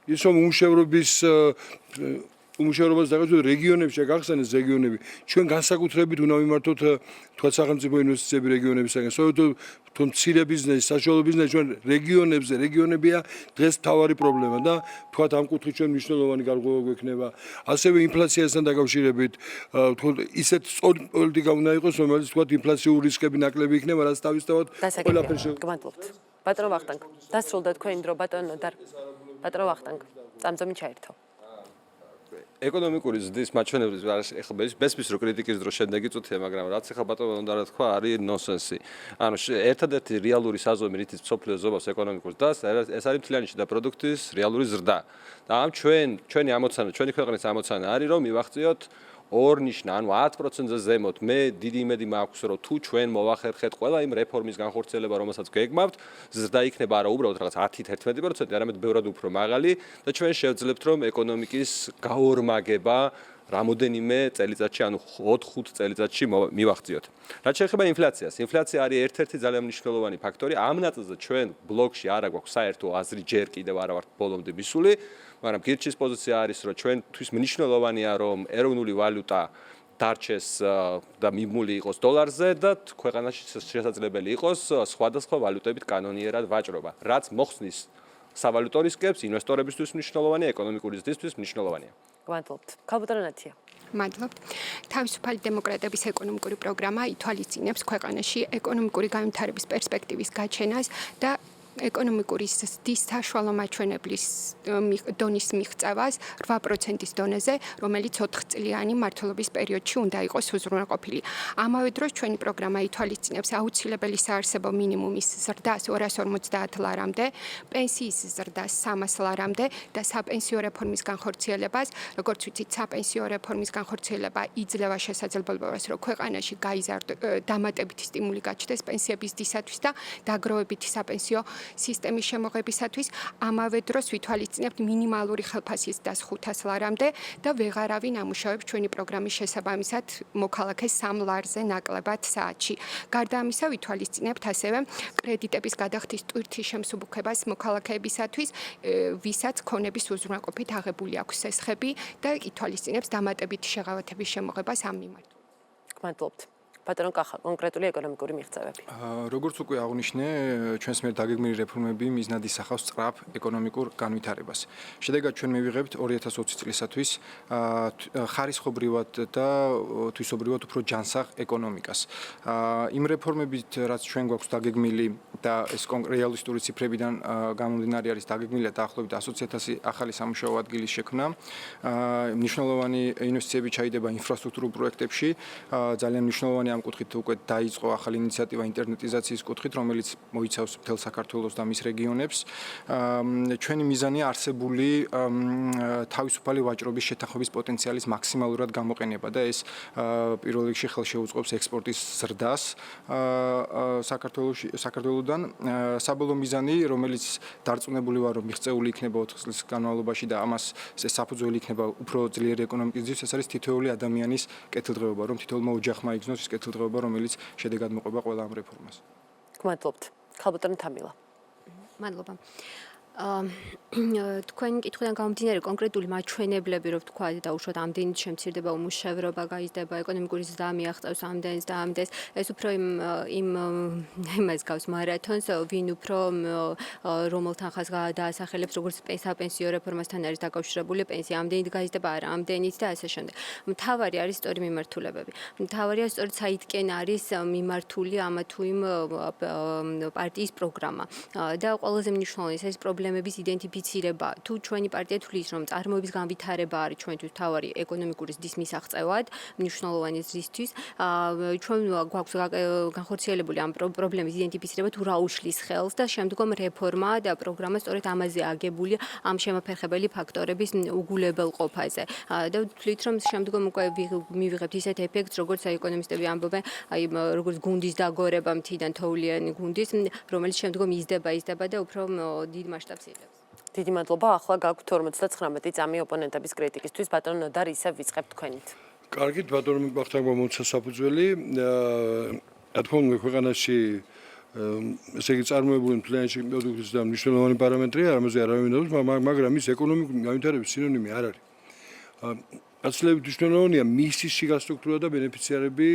ის რომ უმუშევრობას დაკავშირებით რეგიონებში გახსენეს რეგიონები, ჩვენ განსაკუთრებით უნდა ვიმართოთ თქვათ სახელმწიფო ინვესტიციები რეგიონებისგან. სწორედ თუ მცირე ბიზნესი, საშუალო ბიზნესი ჩვენ რეგიონებია დღეს მთავარი პრობლემა და თქვათ ამ კუთხით ჩვენ მნიშვნელოვანი გარღვევა გვექნება. ასევე ინფლაციასთან დაკავშირებით ისეთ სწორი პოლიტიკა უნდა იყოს, რომელიც თქვათ ინფლაციურ რისკები ნაკლები იქნება, რაც თავისთავად ყველაფერში. გმადლობთ. ბატონო ვახტანგ, დასრულდა თქვენი დრო, ბატონო დარ. ბატონო ვახტანგ, წამწამი ჩაერთო. ეკონომიკური ზრდის მაჩვენებლების ეხლა ბესმის რო კრიტიკის დრო შემდეგი წუთია, მაგრამ რაც ეხლა ბატონო უნდა რა თქვა, არის ნონსენსი. ანუ ერთადერთი რეალური საზომი რითიც მსოფლიო ზრდას ეკონომიკურ ზრდას, ეს არის მთლიანი შიდა პროდუქტის რეალური ზრდა. და ამ ჩვენი ამოცანა, ჩვენი ქვეყნის ამოცანა არის რომ მივახციოთ ორ ნიშნა, ანუ 10%-ზე ზემოთ. მე დიდი იმედი მაქვს, რომ თუ ჩვენ მოვახერხეთ ყველა იმ რეფორმის განხორციელება, რომელსაც გეგმავთ, ზრდა იქნება არა უბრალოდ რაღაც 10-11%, არამედ ბევრად უფრო მაღალი და ჩვენ შევძლებთ, რომ ეკონომიკის გაორმაგება რამოდენიმე წელიწადში, ანუ 4-5 წელიწადში მივახციოთ. რაც შეეხება ინფლაციას, ინფლაცია არის ერთ-ერთი ძალიან მნიშვნელოვანი ფაქტორი. ამ ნაწილზე ჩვენ ბლოკში არა გვაქვს საერთო აზრი, ჯერ კიდევ არა ვართ ბოლომდე მისული, მაგრამ გირჩის პოზიცია არის, რომ ჩვენთვის მნიშვნელოვანია, რომ ეროვნული ვალუტა დარჩეს და მიმული იყოს დოლარზე და ქვეყანაში შესაძლებელი იყოს სხვადასხვა ვალუტებით კანონიერად ვაჭრობა. რაც მოხსნის სავალუტო რისკებს, ინვესტორებისთვის მნიშვნელოვანია, ეკონომიკური ზრდისთვის მნიშვნელოვანია. გმადლობთ. ქალბატონო ნათია. მადლობთ. თავისუფალი დემოკრატების ეკონომიკური პროგრამა ითვალისწინებს ქვეყანაში ეკონომიკური განვითარების პერსპექტივის გაჩენას და ეკონომიკური ზრდის საშუალო მაჩვენებლის დონის მიღწევას 8%-ის დონეზე, რომელიც 4 წლიანი მმართველობის პერიოდში უნდა იყოს უზრუნველყოფილი. ამავე დროს ჩვენი პროგრამა ითვალისწინებს აუცილებელი საარსებო მინიმუმის ზრდას 250 ლარამდე, პენსიის ზრდას 300 ლარამდე და საპენსიო რეფორმის განხორციელებას, როგორც ვიცით, საპენსიო რეფორმის განხორციელება იძლევა შესაძლებლობას, რომ ქვეყანაში დამატებითი სტიმული გაჩნდეს პენსიების ზრდისათვის და დაგროვებითი საპენსიო სისტემის შემოღებისათვის. ამავე დროს ვითვალისწინებთ მინიმალური ხელფასის ზრდას 500 ლარამდე და ვეღარავინ ამუშავებს ჩვენი პროგრამის შესაბამისად მოქალაქეს 3 ლარზე ნაკლებად საათში. გარდა ამისა, ვითვალისწინებთ ასევე კრედიტების გადახდის ტვირთის შემსუბუქებას მოქალაქეებისათვის, ვისაც ქონების უზრუნველყოფით აღებული აქვს სესხები და ითვალისწინებს დამატებითი შეღავათების შემოღებას ამ მიმართ. გმადლობთ. ბატონო კახა, კონკრეტული ეკონომიკური მიღწევები. როგორც უკვე აღნიშნე, ჩვენს მიერ დაგეგმილი რეფორმები მიზნად ისახავს სწრაფ ეკონომიკურ განვითარებას. შედეგად ჩვენ მივიღებთ 2020 წლისათვის ხარისხობრივად და თვისობრივად უფრო ჯანსაღ ეკონომიკას. იმ რეფორმებით, რაც ჩვენ გვაქვს დაგეგმილი და ეს რეალისტური ციფრებიდან გამომდინარე არის დაგეგმილი დაახლოებით 120,000 ახალი სამუშაო ადგილის შექმნა. მნიშვნელოვანი ინვესტიციები ჩაიდება ინფრასტრუქტურულ პროექტებში, ძალიან მნიშვნელოვანი ამ კუთხით უკვე დაიწყო ახალი ინიციატივა ინტერნეტიზაციის კუთხით, რომელიც მოიცავს მთელ საქართველოს და მის რეგიონებს. ჩვენი მიზანია არსებული თავისუფალი ვაჭრობის შეთანხმების პოტენციალის მაქსიმალურად გამოყენება და ეს პირველ რიგში ხელშეუწყობს ექსპორტის ზრდას საქართველოსდან. საბოლოო მიზანი, რომელიც დარწმუნებული ვარ, რომ მიღწეული იქნება 4 წლის განმავლობაში და ამას საფუძველი იქნება უფრო ძლიერი ეკონომიკის ზრდის, ეს არის თითოეული ადამიანის კეთილდღეობა, რომ თითოეულმა ოჯახმა იგრძნოს ის კეთილდღეობა, რომელიც შედეგად მოყვება ყველა ამ რეფორმას. გმადლობთ. ქალბატონო თამილა. მადლობა. თქვენ კითხვიდან გამომდინარე კონკრეტული მაჩვენებლები, რომ თქვა და უშუალოდ ამდენით შემცირდება უმუშევრობა, გაიზრდება ეკონომიკური ზრდა, მიაღწევს ამდენს და ამდენს. ეს უფრო იმას გავს მარათონს, ვინ უფრო რომელ თანხას დაასახელებს, როგორც საპენსიო რეფორმასთან არის დაკავშირებული პენსია, ამდენით გაიზრდება, არა, ამდენით და ასე შემდეგ. მთავარი არის სწორი მიმართულებები. მთავარია სწორედ საითკენ არის მიმართული ამა თუ იმ პარტიის პროგრამა. და ყველაზე მნიშვნელოვანი ეს პრობლემების identificირება. თუ ჩვენი პარტია თვლის, რომ წარმოების განვითარება არის ჩვენთვის მთავარი ეკონომიკური ზრდის მისაღწევად, მნიშვნელოვანი ზრდისთვის, ჩვენ გვაქვს განხორციელებული ამ პრობლემის identificირება თუ რა უშლის ხელს და შემდგომ რეფორმა და პროგრამა სწორედ ამაზე აგებულია, ამ შემოფერხებელი ფაქტორების უგულებელყოფაზე. და ვთვლით, რომ შემდგომ უკვე მივიღებთ ისეთ ეფექტს, როგორც ეკონომისტები ამბობენ, როგორც გუნდის დაგორება მთიდან თოვლიანი გუნდის, რომელიც შემდგომ იზრდება და უფრო დიდ მასშტაბს იღებს. დიდი მადლობა. ახლა გაქვთ 59 წამი ოპონენტების კრიტიკისთვის. ბატონო ნოდარ, ისევ ვიწყებთ თქვენით. კარგით, ბატონო მიხტანგვა მომცა საფუძველი. რა თქმა უნდა, ქვეყანაში ესე იგი წარმოებული მთლიანში პროდუქტის და მნიშვნელოვანი პარამეტრია, ამაზე არავინ არ მინდობს, მაგრამ ის ეკონომიკური განვითარების სინონიმი არ არის. აცილებით მნიშვნელოვანია მისი შიგასტრუქტურა და ბენეფიციარები,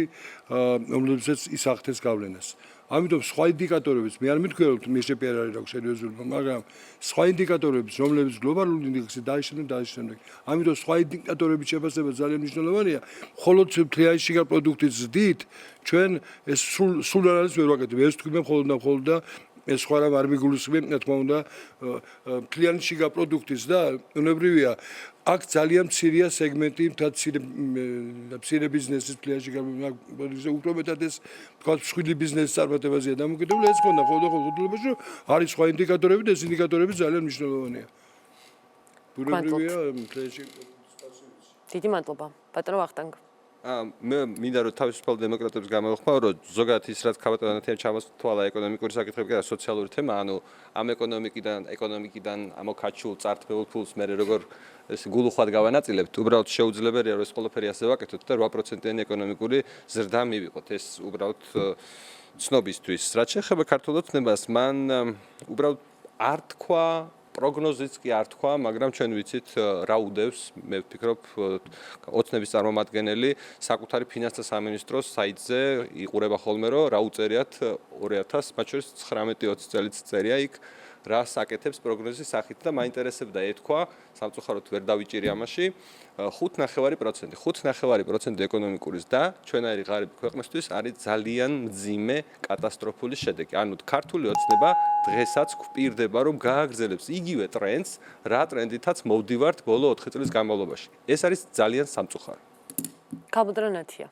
რომლებსაც ის ახდენს გავლენას. ამიტომ სხვა ინდიკატორებიც მე არ მითქვია რომ მიშეპი არ არის აქვს სერიოზული, მაგრამ სხვა ინდიკატორებიც, რომლებიც გლობალური ინდექსი დაიშლენ. ამიტომ სხვა ინდიკატორების შეფასება ძალიან მნიშვნელოვანია. მხოლოდ მთლიანი შიგა პროდუქტის ზრდით ჩვენ ეს სულ არ არის ვერ ვაკეთებ. ეს თქვი მე მხოლოდ და ეს სხვა რამ არ მიგულისხმენ, რა თქმა უნდა, მთლიანი შიგა პროდუქტის და უნებრივია აქ ძალიან მცირეა სეგმენტი, მცირე ბიზნესის მთლიანი შიგა პროდუქტზე, უფრო მეტად ეს თქვა მსხვილი ბიზნესის წარმატებაზეა დამოკიდებული, ეს ხონდა ხოლმე არის სხვა ინდიკატორები და ეს ინდიკატორები ძალიან მნიშვნელოვანია. უნებრივია მთლიანი შიგა პროდუქტის. დიდი მადლობა. ბატონო ვახტანგ. მე მინდა რომ თავისუფალ დემოკრატებს გამოვხმაო, რომ ზოგადად ის რაც ქაბატონათია ჩამოსთვალა ეკონომიკური საკითხები და სოციალური თემა, ანუ ამ ეკონომიკიდან ამოქაჩულ წართმევულ ფულს მე როგორ ეს გულუხვად გავანაწილებთ, უბრალოდ შეუძლებელია რომ ეს ყველაფერი ასე ვაკეთოთ და 8%-იანი ეკონომიკური ზრდა მივიღოთ. ეს უბრალოდ ცნობისთვის. რაც შეეხება ქართულ ოცნებას, მან უბრალოდ არ თქვა პროგნოზიც კი არ თქვა, მაგრამ ჩვენ ვიცით რა უდევს, მე ვფიქრობ, ოცნების წარმომადგენელი საკუთარი ფინანსთა სამინისტროს საიტზე იყურება ხოლმე, რომ რა უწერიათ 2000, მათ შორის 19-20 წელიც წერია იქ, რა საკეთებს პროგნოზის სახით და მაინტერესებდა ეთქვა, სამწუხაროდ ვერ დავიჭირი ამაში, 5.9%. 5.9% ეკონომიკური ზრდა ჩვენაირი ღარიბი ქვეყნისთვის არის ძალიან მძიმე კატასტროფული შედეგი. ანუ ქართული ოცნება დღესაც გვპირდება, რომ გააგრძელებს იგივე ტრენდს, რა ტრენდითაც მოვდივართ ბოლო 4 წლის განმავლობაში. ეს არის ძალიან სამწუხარო. ქაბუდრანათია.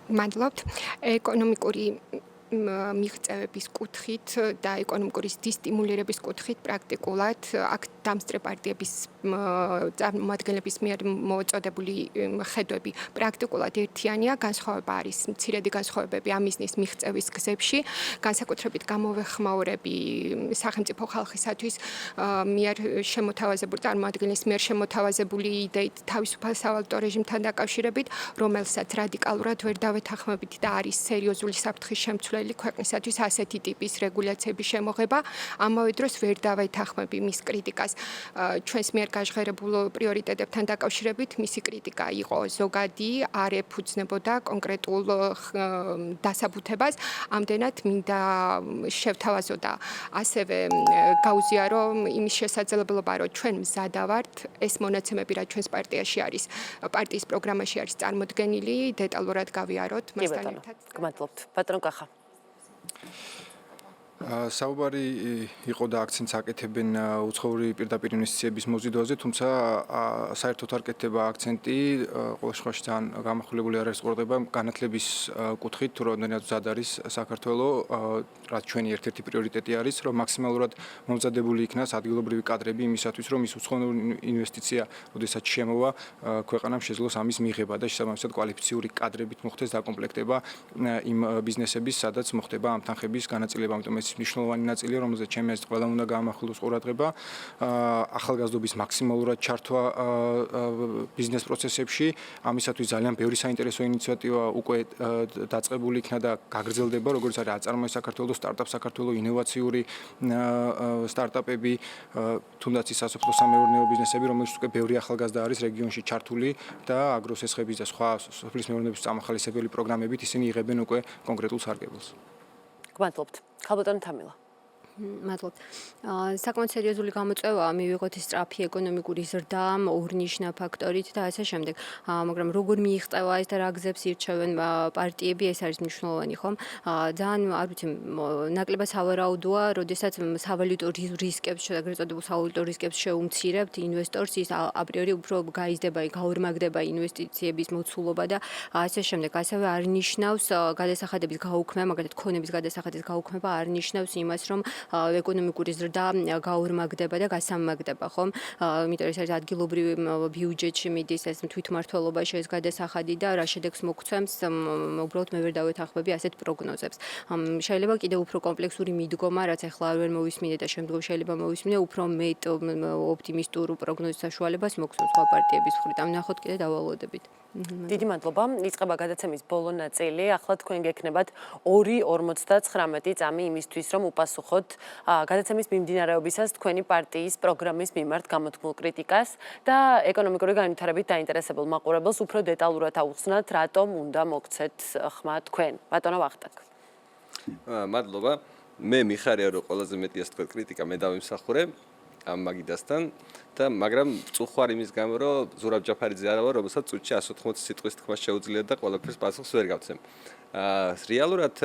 მადლობთ. ეკონომიკური მიღწევების კუთხით და ეკონომიკური დისტიმულირების კუთხით პრაქტიკულად აქ დამსწრე პარტიების წარმომადგენლების მიერ მოწოდებული ხედვები პრაქტიკულად ერთიანია, განსხვავება არის მცირედი განსხვავებები ამ მიზნის მიღწევის გზებში, განსაკუთრებით გამოვეხმაურები სახელმწიფო ხალხისათვის მიერ შემოთავაზებული წარმომადგენლის მიერ შემოთავაზებული იდეით თავისუფალ სავალუტო რეჟიმთან დაკავშირებით, რომელსაც რადიკალურად ვერ დავეთანხმებით და არის სერიოზული საფრთხის შემცვლელი ქვეყნისათვის ასეთი ტიპის რეგულაციების შემოღება, ამავე დროს ვერ დავეთანხმები მის კრიტიკას ჩვენს მიერ გაჟღერებულ პრიორიტეტებთან დაკავშირებით. მისი კრიტიკა იყო ზოგადი, არ ეფუძნებოდა კონკრეტულ დასაბუთებას. ამდენად მინდა შევთავაზო და ასევე გაუზიარო იმის შესაძლებლობა, რომ ჩვენ მზადა ვართ ეს μονაცემები, რაც ჩვენს პარტიაში არის, პარტიის პროგრამაში არის წარმოდგენილი, დეტალურად გავიაროთ მასთან ერთად. გმადლობთ. ბატონო კახა. საუბარი იყო და აქცენტს აკეთებენ უცხოური პირდაპირ ინვესტიციების მოზიდვაზე, თუმცა საერთოდ არ კეთდება აქცენტი ყოველ შემთხვევაში ძალიან გამახვილებული არის ყურადღება განათლების კუთხით, თუ რამდენად მზად არის საქართველო, რაც ჩვენი ერთ-ერთი პრიორიტეტი არის, რომ მაქსიმალურად მომზადებული იქნას ადგილობრივი კადრები იმისათვის, რომ ის უცხოური ინვესტიცია, როდესაც შემოვა, ქვეყანამ შეძლოს ამის მიღება და შესაბამისად კვალიფიციური კადრებით მოხდეს დაკომპლექტება იმ ბიზნესების, სადაც მოხდება ამ თანხების განაწილება, ამიტომ ეს რომელიც მნიშვნელოვანი ნაწილია, რომელზეც ჩემი აზრით ყველამ უნდა გაამახვილოს ყურადღება, ახალგაზრდობის მაქსიმალურად ჩართვა ბიზნეს პროცესებში. ამისათვის ძალიან ბევრი საინტერესო ინიციატივა უკვე დაწყებული იქნა და გაგრძელდება, როგორც არის აწარმოე საქართველოს, სტარტაპ საქართველოს, ინოვაციური სტარტაპები, თუნდაც ის სასოფლო-სამეურნეო ბიზნესები, რომელიც უკვე ბევრი ახალგაზრდა არის რეგიონში ჩართული და აგროსესხების და სხვა სოფლის მეურნეობის წამახალისებელი პროგრამებით ისინი იღებენ უკვე კონკრეტულ სარგებელს. გმადლობთ. ხალბატონ თამილა. მადლობთ. საკმაოდ სერიოზული გამოწვევაა მივიღოთ ის სწრაფი ეკონომიკური ზრდა, ორნიშნა ფაქტორით და ასე შემდეგ. მაგრამ როგორ მიიღწევა ეს და რა გზებს ირჩევენ პარტიები, ეს არის მნიშვნელოვანი, ხომ? ძალიან არ ვიცი, ნაკლებად სავარაუდოა, როდესაც სავალუტო რისკებს, ეგრეთ წოდებულ სავალუტო რისკებს შეუმცირებთ ინვესტორს, ის აპრიორი უფრო გაიზრდება, გაორმაგდება ინვესტიციების მოცულობა და ასე შემდეგ. ასევე არ ნიშნავს გადასახადების გაუქმება, მაგალითად, ქონების გადასახადის გაუქმება არ ნიშნავს იმას, რომ ეკონომიკური ზრდა გაორმაგდება და გასამაგდება, ხომ? იმიტომ რომ ეს არის ადგილობრივი ბიუჯეტში მიდის ეს თვითმმართველობაში ეს გადასახადი და რა შედეგს მოგცემს, უბრალოდ მე ვერ დავეთანხმები ასეთ პროგნოზებს. შეიძლება კიდევ უფრო კომპლექსური მიდგომა, რაც ახლა არ ვერ მოვისმინე და შემდგომ შეიძლება მოვისმინე, უფრო მეტ ოპტიმისტურ პროგნოზის საშუალებას მოგცემს სხვა პარტიების მხრიდან. ნახოთ კიდე დავალოდებით. დიდი მადლობა. იწყება გადაცემის ბოლო ნაწილი. ახლა თქვენ გექნებათ 2:59 წამი იმისთვის, რომ უპასუხოთ გადაცემის მიმდინარეობისას თქვენი პარტიის პროგრამის მიმართ გამოთქმულ კრიტიკას და ეკონომიკური განვითარებით დაინტერესებულ მაყურებელს უფრო დეტალურად აუხსნათ, რატომ უნდა მოგცეთ ხმა თქვენ. ბატონო ვახტანგ. მადლობა. მე მიხარია, რომ ყველაზე მეტი ასე თქვა კრიტიკა მე დავიმსახურე ამ მაგიდასთან და მაგრამ წუხვარ იმის გამო, რომ ზურაბ ჯაფარიძე არა ვარ, რომელსაც წუთში 180 სიტყვის თქმა შეუძლია და ყველაფერს პასუხს ვერ გავცემ. რეალურად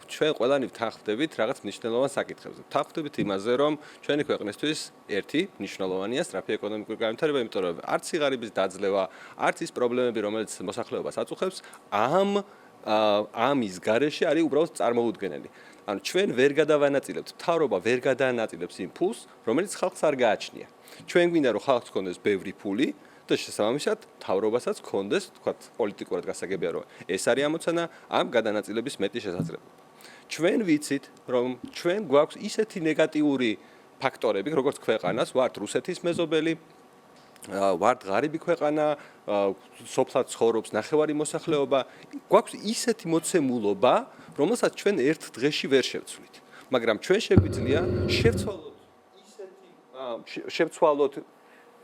ჩვენ ყველანი ვთანხმდებით რაღაც მნიშვნელოვან საკითხებზე. ვთანხმდებით იმაზე, რომ ჩვენი ქვეყნისთვის ერთი მნიშვნელოვანია სწრაფი ეკონომიკური განვითარება, იმიტომ რომ არც სიღარიბის დაძლევა, არც ის პრობლემები, რომელიც მოსახლეობას აწუხებს, ამის გარეშე არის უბრალოდ წარმოუდგენელი. ანუ ჩვენ ვერ გადავანაწილებთ, მთავრობა ვერ გადაანაწილებს იმ ფულს, რომელიც ხალხს არ გააჩნია. ჩვენ გვინდა რომ ხალხს ჰქონდეს ბევრი ფული და შესაბამისად მთავრობასაც ჰქონდეს, თქვათ, პოლიტიკურად გასაგებია რომ ეს არის ამოცანა, ამ გადანაწილების მეტი შესაძლებლობა. ჩვენ ვიცით, რომ ჩვენ გვაქვს ისეთი ნეგატიური ფაქტორები, როგორც ქვეყანას, ვართ რუსეთის მეზობელი, ვართ ღარიბი ქვეყანა, სოფლად ცხოვრობს ნახევარი მოსახლეობა, გვაქვს ისეთი მოცემულობა, რომელსაც ჩვენ ერთ დღეში ვერ შევცვლით. მაგრამ ჩვენ შეგვიძლია შევცვალოთ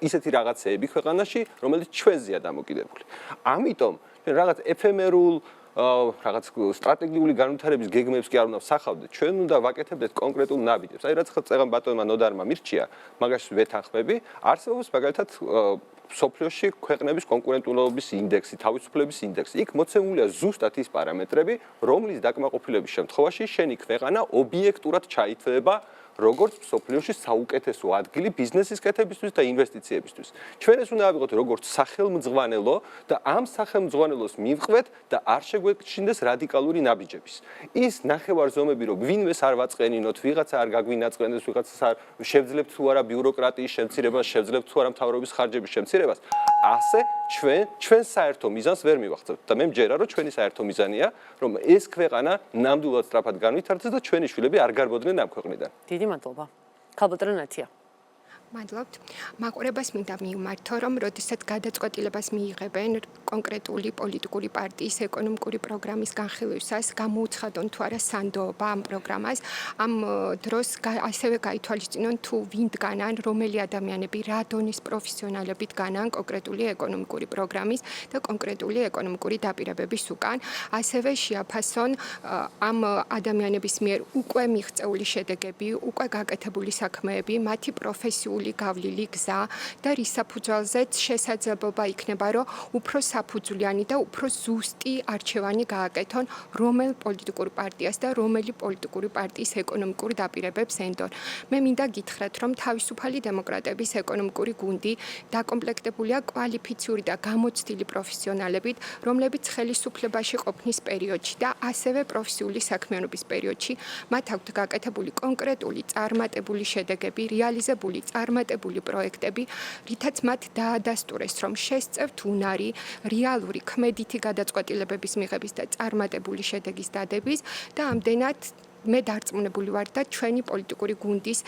ისეთი რაღაცეები ქვეყანაში, რომელიც ჩვენზეა დამოკიდებული. ამიტომ ჩვენ რაღაც ეფემერულ რაღაც სტრატეგიული განვითარების გეგმებს კი არ უნდა ვსახავდეთ, ჩვენ უნდა ვაკეთებდეთ კონკრეტულ ნაბიჯებს. აი რაც ხა წეგან ბატონმა ნოდარმა მირჩია, მაგას ვეთანხმები, არსებობს მაგალითად სოფლიოში ქვეყნების კონკურენტულობის ინდექსი, თავისუფლების ინდექსი. იქ მოცემულია ზუსტად ის პარამეტრები, რომლის დაკმაყოფილების შემთხვევაში შენი ქვეყანა ობიექტურად ჩაითვლება როგორც სოფლიოში საუკეთესო ადგილი ბიზნესის კეთებისთვის და ინვესტიციებისთვის. ჩვენ ეს უნდა ავიღოთ როგორც სახელმძღვანელო და ამ სახელმძღვანელოს მივყვეთ და არ შეგვეჩინდეს რადიკალური ნაბიჯების. ის ნახევარზომები, რომ ვინმეს არ ვაწყენინოთ, ვიღაცა არ გაგვინაწყენდეს, ვიღაცას არ შევძლებთ თუ არა ბიუროკრატიის შემცირებას, შევძლებთ თუ არა მთავრობის ხარჯების შემცირებას, ასე ჩვენ საერთო მიზანს ვერ მივახცევთ და მე მჯერა, რომ ჩვენი საერთო მიზანია, რომ ეს ქვეყანა ნამდვილად სწრაფად განვითარდეს და ჩვენი შვილები არ გარბოდნენ ამ ქვეყნიდან. დიდი მადლობა. ხალბატონო ნათია. მადლობთ. მაყურებას მინდა მივმართო, რომ როდესაც გადაწყვეტილებას მიიღებენ კონკრეტული პოლიტიკური პარტიის ეკონომიკური პროგრამის განხილვისას, გამოუცხადონ თუ არა სანდოობა ამ პროგრამას, ამ დროს ასევე გაითვალისწინონ თუ ვინ დგანან, რომელი ადამიანები, რა დონის პროფესიონალებით დგანან კონკრეტული ეკონომიკური პროგრამის და კონკრეტული ეკონომიკური დაპირებების უკან, ასევე შეაფასონ ამ ადამიანების მიერ უკვე მიღწეული შედეგები, უკვე გაკეთებული საქმეები, მათი პროფესიული გავლილი გზა და რის საფუძველზეც შესაძლებლობა იქნება, რომ უფრო საფუძვლიანი და უფრო ზუსტი არჩევანი გააკეთონ რომელ პოლიტიკურ პარტიას და რომელი პოლიტიკური პარტიის ეკონომიკურ დაპირებებს ენდონ. მე მინდა გითხრათ, რომ თავისუფალი დემოკრატების ეკონომიკური გუნდი დაკომპლექტებულია კვალიფიციური და გამოცდილი პროფესიონალებით, რომლებიც ხელისუფლებაში ყოფნის პერიოდში და ასევე პროფესიული საქმიანობის პერიოდში მათ აქვთ გაკეთებული კონკრეტული წარმატებული შედეგები, რეალიზებული წარმატებული პროექტები, რითაც მათ დაადასტურეს, რომ შესწევთ უნარი რეალური ქმედითი გადაწყვეტილებების მიღების და წარმატებული შედეგის დადების და ამდენად მე დარწმუნებული ვარ და ჩვენი პოლიტიკური გუნდის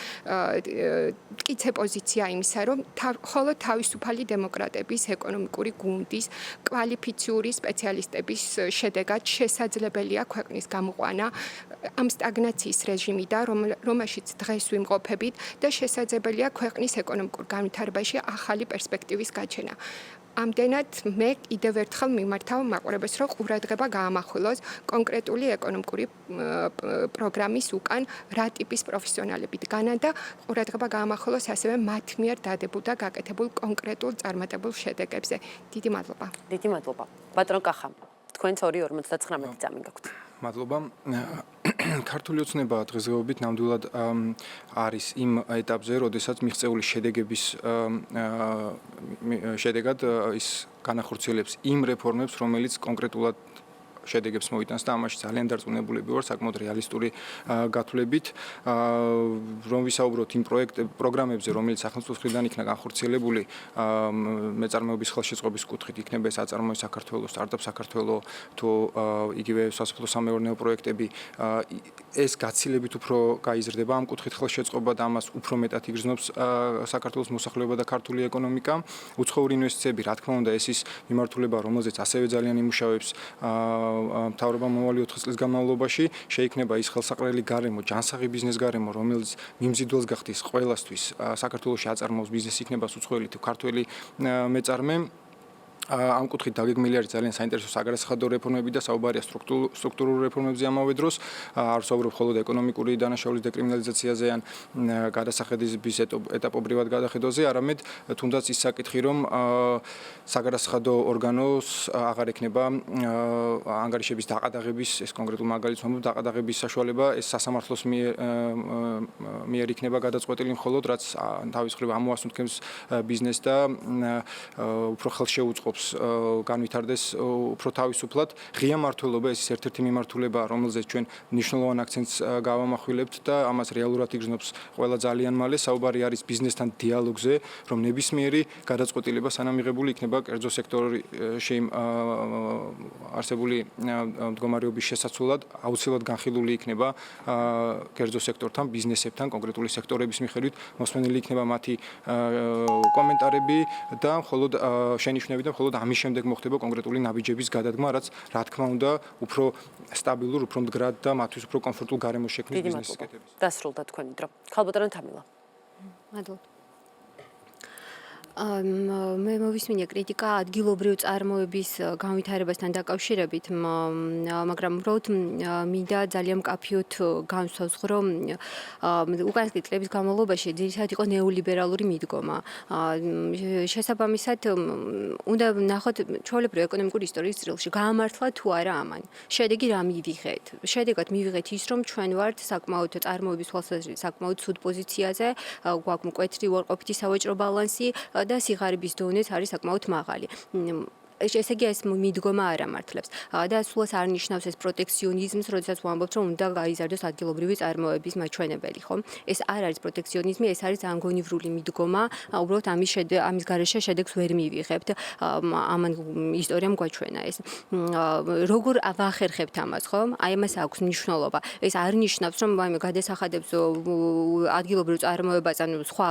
მტკიცე პოზიცია იმისა, რომ ხოლო თავისუფალი დემოკრატების ეკონომიკური გუნდის კვალიფიციური სპეციალისტების შედეგად შესაძლებელია ქვეყნის გამოყვანა ამ სტაგნაციის რეჟიმიდან, რომელშიც დღეს ვიმყოფებით და შესაძლებელია ქვეყნის ეკონომიკურ განვითარებაში ახალი პერსპექტივის გაჩენა. ამდენად მე კიდევ ერთხელ მიმართავ მაყურებელს, რომ ყურადღება გაამახვილოს კონკრეტული ეკონომიკური პროგრამის უკან რა ტიპის პროფესიონალებით განა და ყურადღება გაამახვილოს ასევე მათ მიერ დადებულ და გაკეთებულ კონკრეტულ წარმატებულ შედეგებზე. დიდი მადლობა. დიდი მადლობა. ბატონ კახა, თქვენ 2:59 წამი გაქვთ. მადლობა. ქართული ოცნება დღესდღეობით ნამდვილად არის იმ ეტაპზე, როდესაც მიღწეული შედეგების შედეგად ის განახორციელებს იმ რეფორმებს, რომელიც კონკრეტულად შედეგებს მოიტანს და ამაში ძალიან დარწმუნებულები ვარ საკმაოდ რეალისტური გათვლებით, რომ ვისაუბროთ იმ პროგრამებზე, რომელიც სახელმწიფოს მხრიდან იქნა განხორციელებული მეწარმეობის ხელშეწყობის კუთხით, იქნება ეს აწარმოე საქართველოს, სტარტაპ საქართველოს, თუ იგივე სასოფლო-სამეურნეო პროექტები, ეს გაცილებით უფრო გაიზრდება ამ კუთხით ხელშეწყობა და ამას უფრო მეტად იგრძნობს საქართველოს მოსახლეობა და ქართული ეკონომიკა. უცხოური ინვესტიციები, რა თქმა უნდა, ეს ის მიმართულება, რომელზეც ასევე ძალიან იმუშავებს მთავრობა მომავალი 4 წლის განმავლობაში, შეიქმნება ის ხელსაყრელი გარემო, ჯანსაღი ბიზნეს გარემო, რომელიც მიმზიდველს გახდის ყველასთვის, საქართველოში აწარმოოს ბიზნესი, იქნება უცხოელი თუ ქართველი მეწარმე. ამ კუთხით დაგეგმილი არის ძალიან საინტერესო საგადასახადო რეფორმები და საუბარია სტრუქტურულ რეფორმებზე ამავე დროს. არ ვსაუბრობ მხოლოდ ეკონომიკური დანაშაულის დეკრიმინალიზაციაზე ან გადასახედის ეტაპობრივად გადახედვაზე, არამედ თუნდაც ის საკითხი, რომ საგადასახადო ორგანოს აღარ ექნება ანგარიშების დაყადაღების, ეს კონკრეტულ მაგალითს ვამბობ, დაყადაღების საშუალება, ეს სასამართლოს მიერ იქნება გადაწყვეტილი, მხოლოდ რაც თავის მხრივ ამოასუნთქებს ბიზნესს და უფრო ხელშეუწყობს განვითარდეს უფრო თავისუფლად. ღია მმართველობა ეს ერთ-ერთი მიმართულებაა, რომელზეც ჩვენ მნიშვნელოვან აქცენტს გავამახვილებთ და ამას რეალურად იგრძნობს ყველა ძალიან მალე. საუბარი არის ბიზნესთან დიალოგზე, რომ ნებისმიერი გადაწყვეტილება სანამ მიღებული იქნება კერძო სექტორში არსებული მდგომარეობის შესაცვლად, აუცილებლად განხილული იქნება კერძო სექტორთან, ბიზნესებთან, კონკრეტული სექტორების მიხედვით მოსმენილი იქნება მათი კომენტარები და მხოლოდ შენიშვნები და მხოლოდ ამის შემდეგ მოხდება კონკრეტული ნაბიჯების გადადგმა, რაც რა თქმა უნდა უფრო სტაბილურ, უფრო მდგრად და მათთვის უფრო კომფორტულ გარემოს შექმნის ბიზნესის კეთების. დასრულდა თქვენი დრო. ხალბატონო თამილა. მადლობა. მე მოვისმინე კრიტიკა ადგილობრივ წარმოების განვითარებასთან დაკავშირებით, მაგრამ უბრალოდ მინდა ძალიან მკაფიოდ განსვავს, რომ უკანასკნელი წლების განმავლობაში ძირითადად იყო ნეოლიბერალური მიდგომა. შესაბამისად, უნდა ვნახოთ ჩვეულებრივ ეკონომიკური ისტორიის წრილში, გაამართლა თუ არა ამან. შედეგი რა მივიღეთ? შედეგად მივიღეთ ის, რომ ჩვენ ვართ საკმაოდ წარმოების თვალსაზრისით საკმაოდ ცუდ პოზიციაზე, გვაქვს მკვეთრი უარყოფითი სავაჭრო ბალანსი და სიღარიბის დონეც არის საკმაოდ მაღალი. ესე იგი ეს მიდგომა არ ამართლებს და სულაც არ ნიშნავს ეს პროტექციონიზმს, როდესაც ვამბობთ, რომ უნდა გაიზარდოს ადგილობრივი წარმოების მაჩვენებელი, ხო? ეს არ არის პროტექციონიზმი, ეს არის ანგონივრული მიდგომა, უბრალოდ ამის გარეშე შედეგს ვერ მივიღებთ. ამან ისტორიამ გვაჩვენა ეს. როგორ ვახერხებთ ამას, ხო? აი ამას აქვს მნიშვნელობა. ეს არ ნიშნავს, რომ გადასახადებს ადგილობრივ წარმოებას, ანუ სხვა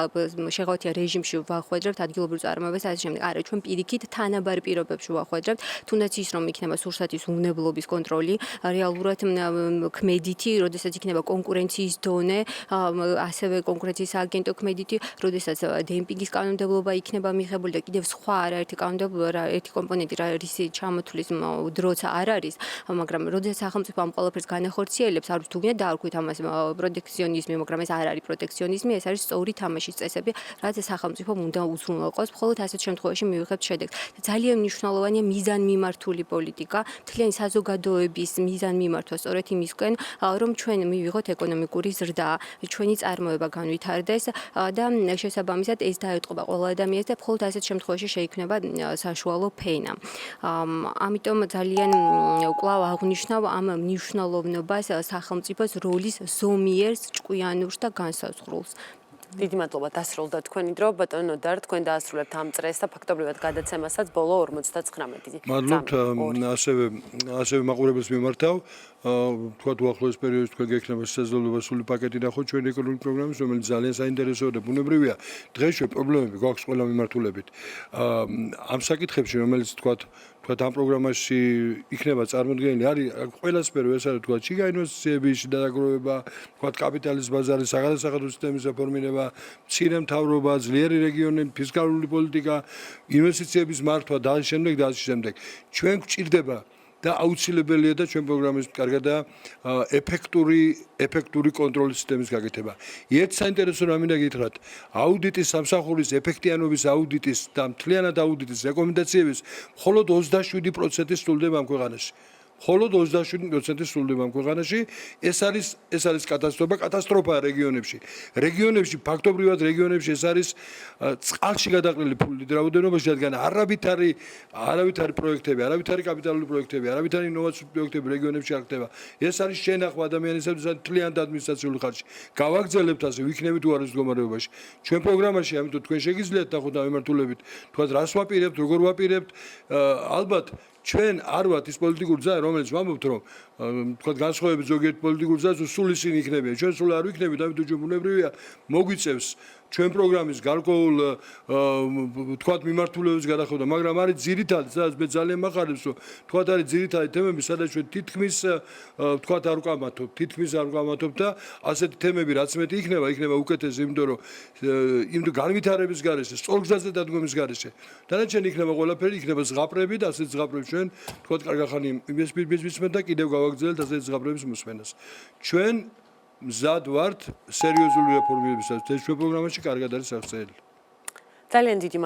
შეღავათია რეჟიმში ვახვედრებთ ადგილობრივ წარმოებას, ასე შემდეგ. არა, ჩვენ პირიქით თანაბარ პირობებში ვახვედრებთ, თუნდაც ის, რომ იქნება სურსათის უნებლობის კონტროლი, რეალურად ქმედითი, როდესაც იქნება კონკურენციის დონე, ასევე კონკურენციის სააგენტო ქმედითი, როდესაც დემპინგის კანონმდებლობა იქნება მიღებული და კიდევ სხვა არაერთი კანონმდებლობა, ერთი კომპონენტი, რისი ჩამოთვლის დროც არ არის, მაგრამ როდესაც სახელმწიფო ამ ყველაფერს განახორციელებს, არ ვიცი თუ გინდა დაარქვით ამას პროტექციონიზმი, მაგრამ ეს არ არის პროტექციონიზმი, ეს არის სწორი თამაშის წესები, რაც სახელმწიფომ უნდა უზრუნველყოს, მხოლოდ ასეთ შემთხვევაში მივიღებთ შედეგს. ძალიან მნიშვნელოვანია მიზანმიმართული პოლიტიკა, მთლიანი საზოგადოების მიზანმიმართვა სწორედ იმისკენ, რომ ჩვენ მივიღოთ ეკონომიკური ზრდა, ჩვენი წარმოება განვითარდეს და შესაბამისად ეს დაეტყობა ყველა ადამიანს და მხოლოდ ასეთ შემთხვევაში შეიქმნება საშუალო ფენა. ამიტომ ძალიან კვლავ აღნიშნავ ამ მნიშვნელოვნობას სახელმწიფოს როლის ზომიერს, ჭკვიანურს და განსაზღვრულს. დიდი მადლობა დასრულდა თქვენი დრო, ბატონო ნოდარ, თქვენ დაასრულებთ ამ წრეს და ფაქტობრივად გადაცემასაც ბოლო 59. მადლობთ, ასევე მაყურებელს მიმართავ. თქვათ უახლოეს პერიოდში თქვენ გექნება შესაძლებლობა სული პაკეტი ნახოთ ჩვენი ეკონომიკური პროგრამის, რომელიც ძალიან საინტერესოა და ბუნებრივია. დღეში პრობლემები გვაქვს ყველა მიმართულებით. ამ საკითხებში, რომელიც თქვათ ამ პროგრამაში იქნება წარმოდგენილი, არის ყველა სფერო, ეს არის თქვათ შიგა ინვესტიციების დაგროვება, თქვათ კაპიტალის ბაზარის საგადასახადო სისტემის რეფორმირება, მცირე მთავრობა, ძლიერი რეგიონები, ფისკალური პოლიტიკა, ინვესტიციების მართვა და ამ შემდეგ. ჩვენ გვჭირდება და აუცილებელია და ჩვენ პროგრამის კარგადაა ეფექტური კონტროლის სისტემის გაკეთება. ერთ საინტერესო რამე მინდა გითხრათ, აუდიტის სამსახურის ეფექტიანობის აუდიტის და მთლიანად აუდიტის რეკომენდაციების მხოლოდ 27% სრულდება ამ ქვეყანაში. მხოლოდ 27% სრულდება ამ ქვეყანაში. ეს არის კატასტროფა რეგიონებში. რეგიონებში ფაქტობრივად ეს არის წყალში გადაყრილი ფული რაოდენობაში, რადგან არავითარი პროექტები, არავითარი კაპიტალური პროექტები, არავითარი ინოვაციური პროექტები რეგიონებში არ ხდება. ეს არის შენახვა ადამიანისათვის მთლიანად ადმინისტრაციული ხარჯი. გავაგრძელებთ ასე, ვიქნებით უარეს მდგომარეობაში. ჩვენ პროგრამაში, ამიტომ თქვენ შეგიძლიათ ნახოთ ამ მიმართულებით, თქვათ რას ვაპირებთ, როგორ ვაპირებთ, ალბათ ჩვენ არ ვართ ის პოლიტიკური ძალა, რომელიც ვამბობთ, რომ თქვათ განსხვავებით ზოგიერთ პოლიტიკურ ძალას სულ ისინი იქნებიან. ჩვენ სულ არ ვიქნებით, ამიტომ ჩვენ ბუნებრივია მოგვიწევს ჩვენ პროგრამის გარკვეულ თქვათ მიმართულებებს გადახედვა, მაგრამ არის ძირითადი, სადაც მე ძალიან მახარებს, რომ თქვათ არის ძირითადი თემები, სადაც ჩვენ თითქმის თქვათ არ ვკამათობ და ასეთი თემები რაც მეტი იქნება უკეთესი, იმიტომ განვითარების გარეშე, სწორგზაზე დადგომის გარეშე. დანარჩენი იქნება ყველაფერი, იქნება ზღაპრები და ასეთ ზღაპრებს ჩვენ თქვათ კარგახანი ვისმენთ და კიდევ გავაგრძელებთ ასეთ ზღაპრების მოსმენას. ჩვენ მზად ვართ სერიოზული რეფორმებისათვის. ეს ჩვენ პროგრამაში კარგად არის აღწერილი. ძალიან დიდი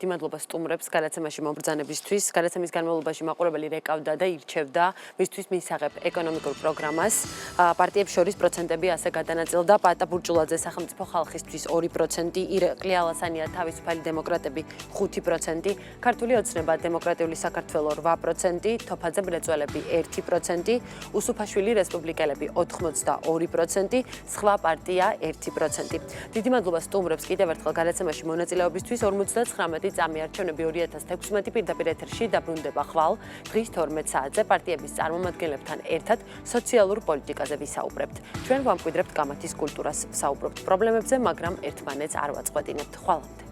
მადლობა სტუმრებს გადაცემაში მომბრძანებისთვის. გადაცემის განმავლობაში მაყურებელი რეკავდა და ირჩევდა მისთვის მისაღებ ეკონომიკურ პროგრამას. პარტიებს შორის პროცენტები ასე გადანაწილდა: პატა ბურჭულაძე სახელმწიფო ხალხისთვის 2%, ირაკლი ალასანია თავისუფალი დემოკრატები 5%, ქართული ოცნება დემოკრატიული საქართველო 8%, თოფაძე მრეწველები 1%, უსუფაშვილი რესპუბლიკელები 82%, სხვა პარტია 1%. დიდი მადლობა სტუმრებს კიდევ ერთხელ გადაცემაში მონაწილეობისთვის. 59 წამი არჩევნები 2016 პირდაპირ ეთერში დაბრუნდება ხვალ დღის 12 საათზე პარტიების წარმომადგენლებთან ერთად სოციალურ პოლიტიკაზე ვისაუბრებთ. ჩვენ ვამკვიდრებთ გამართის კულტურას, ვსაუბრობთ პრობლემებზე, მაგრამ ერთმანეთს არ ვაწყვეტინებთ. ხვალამდე.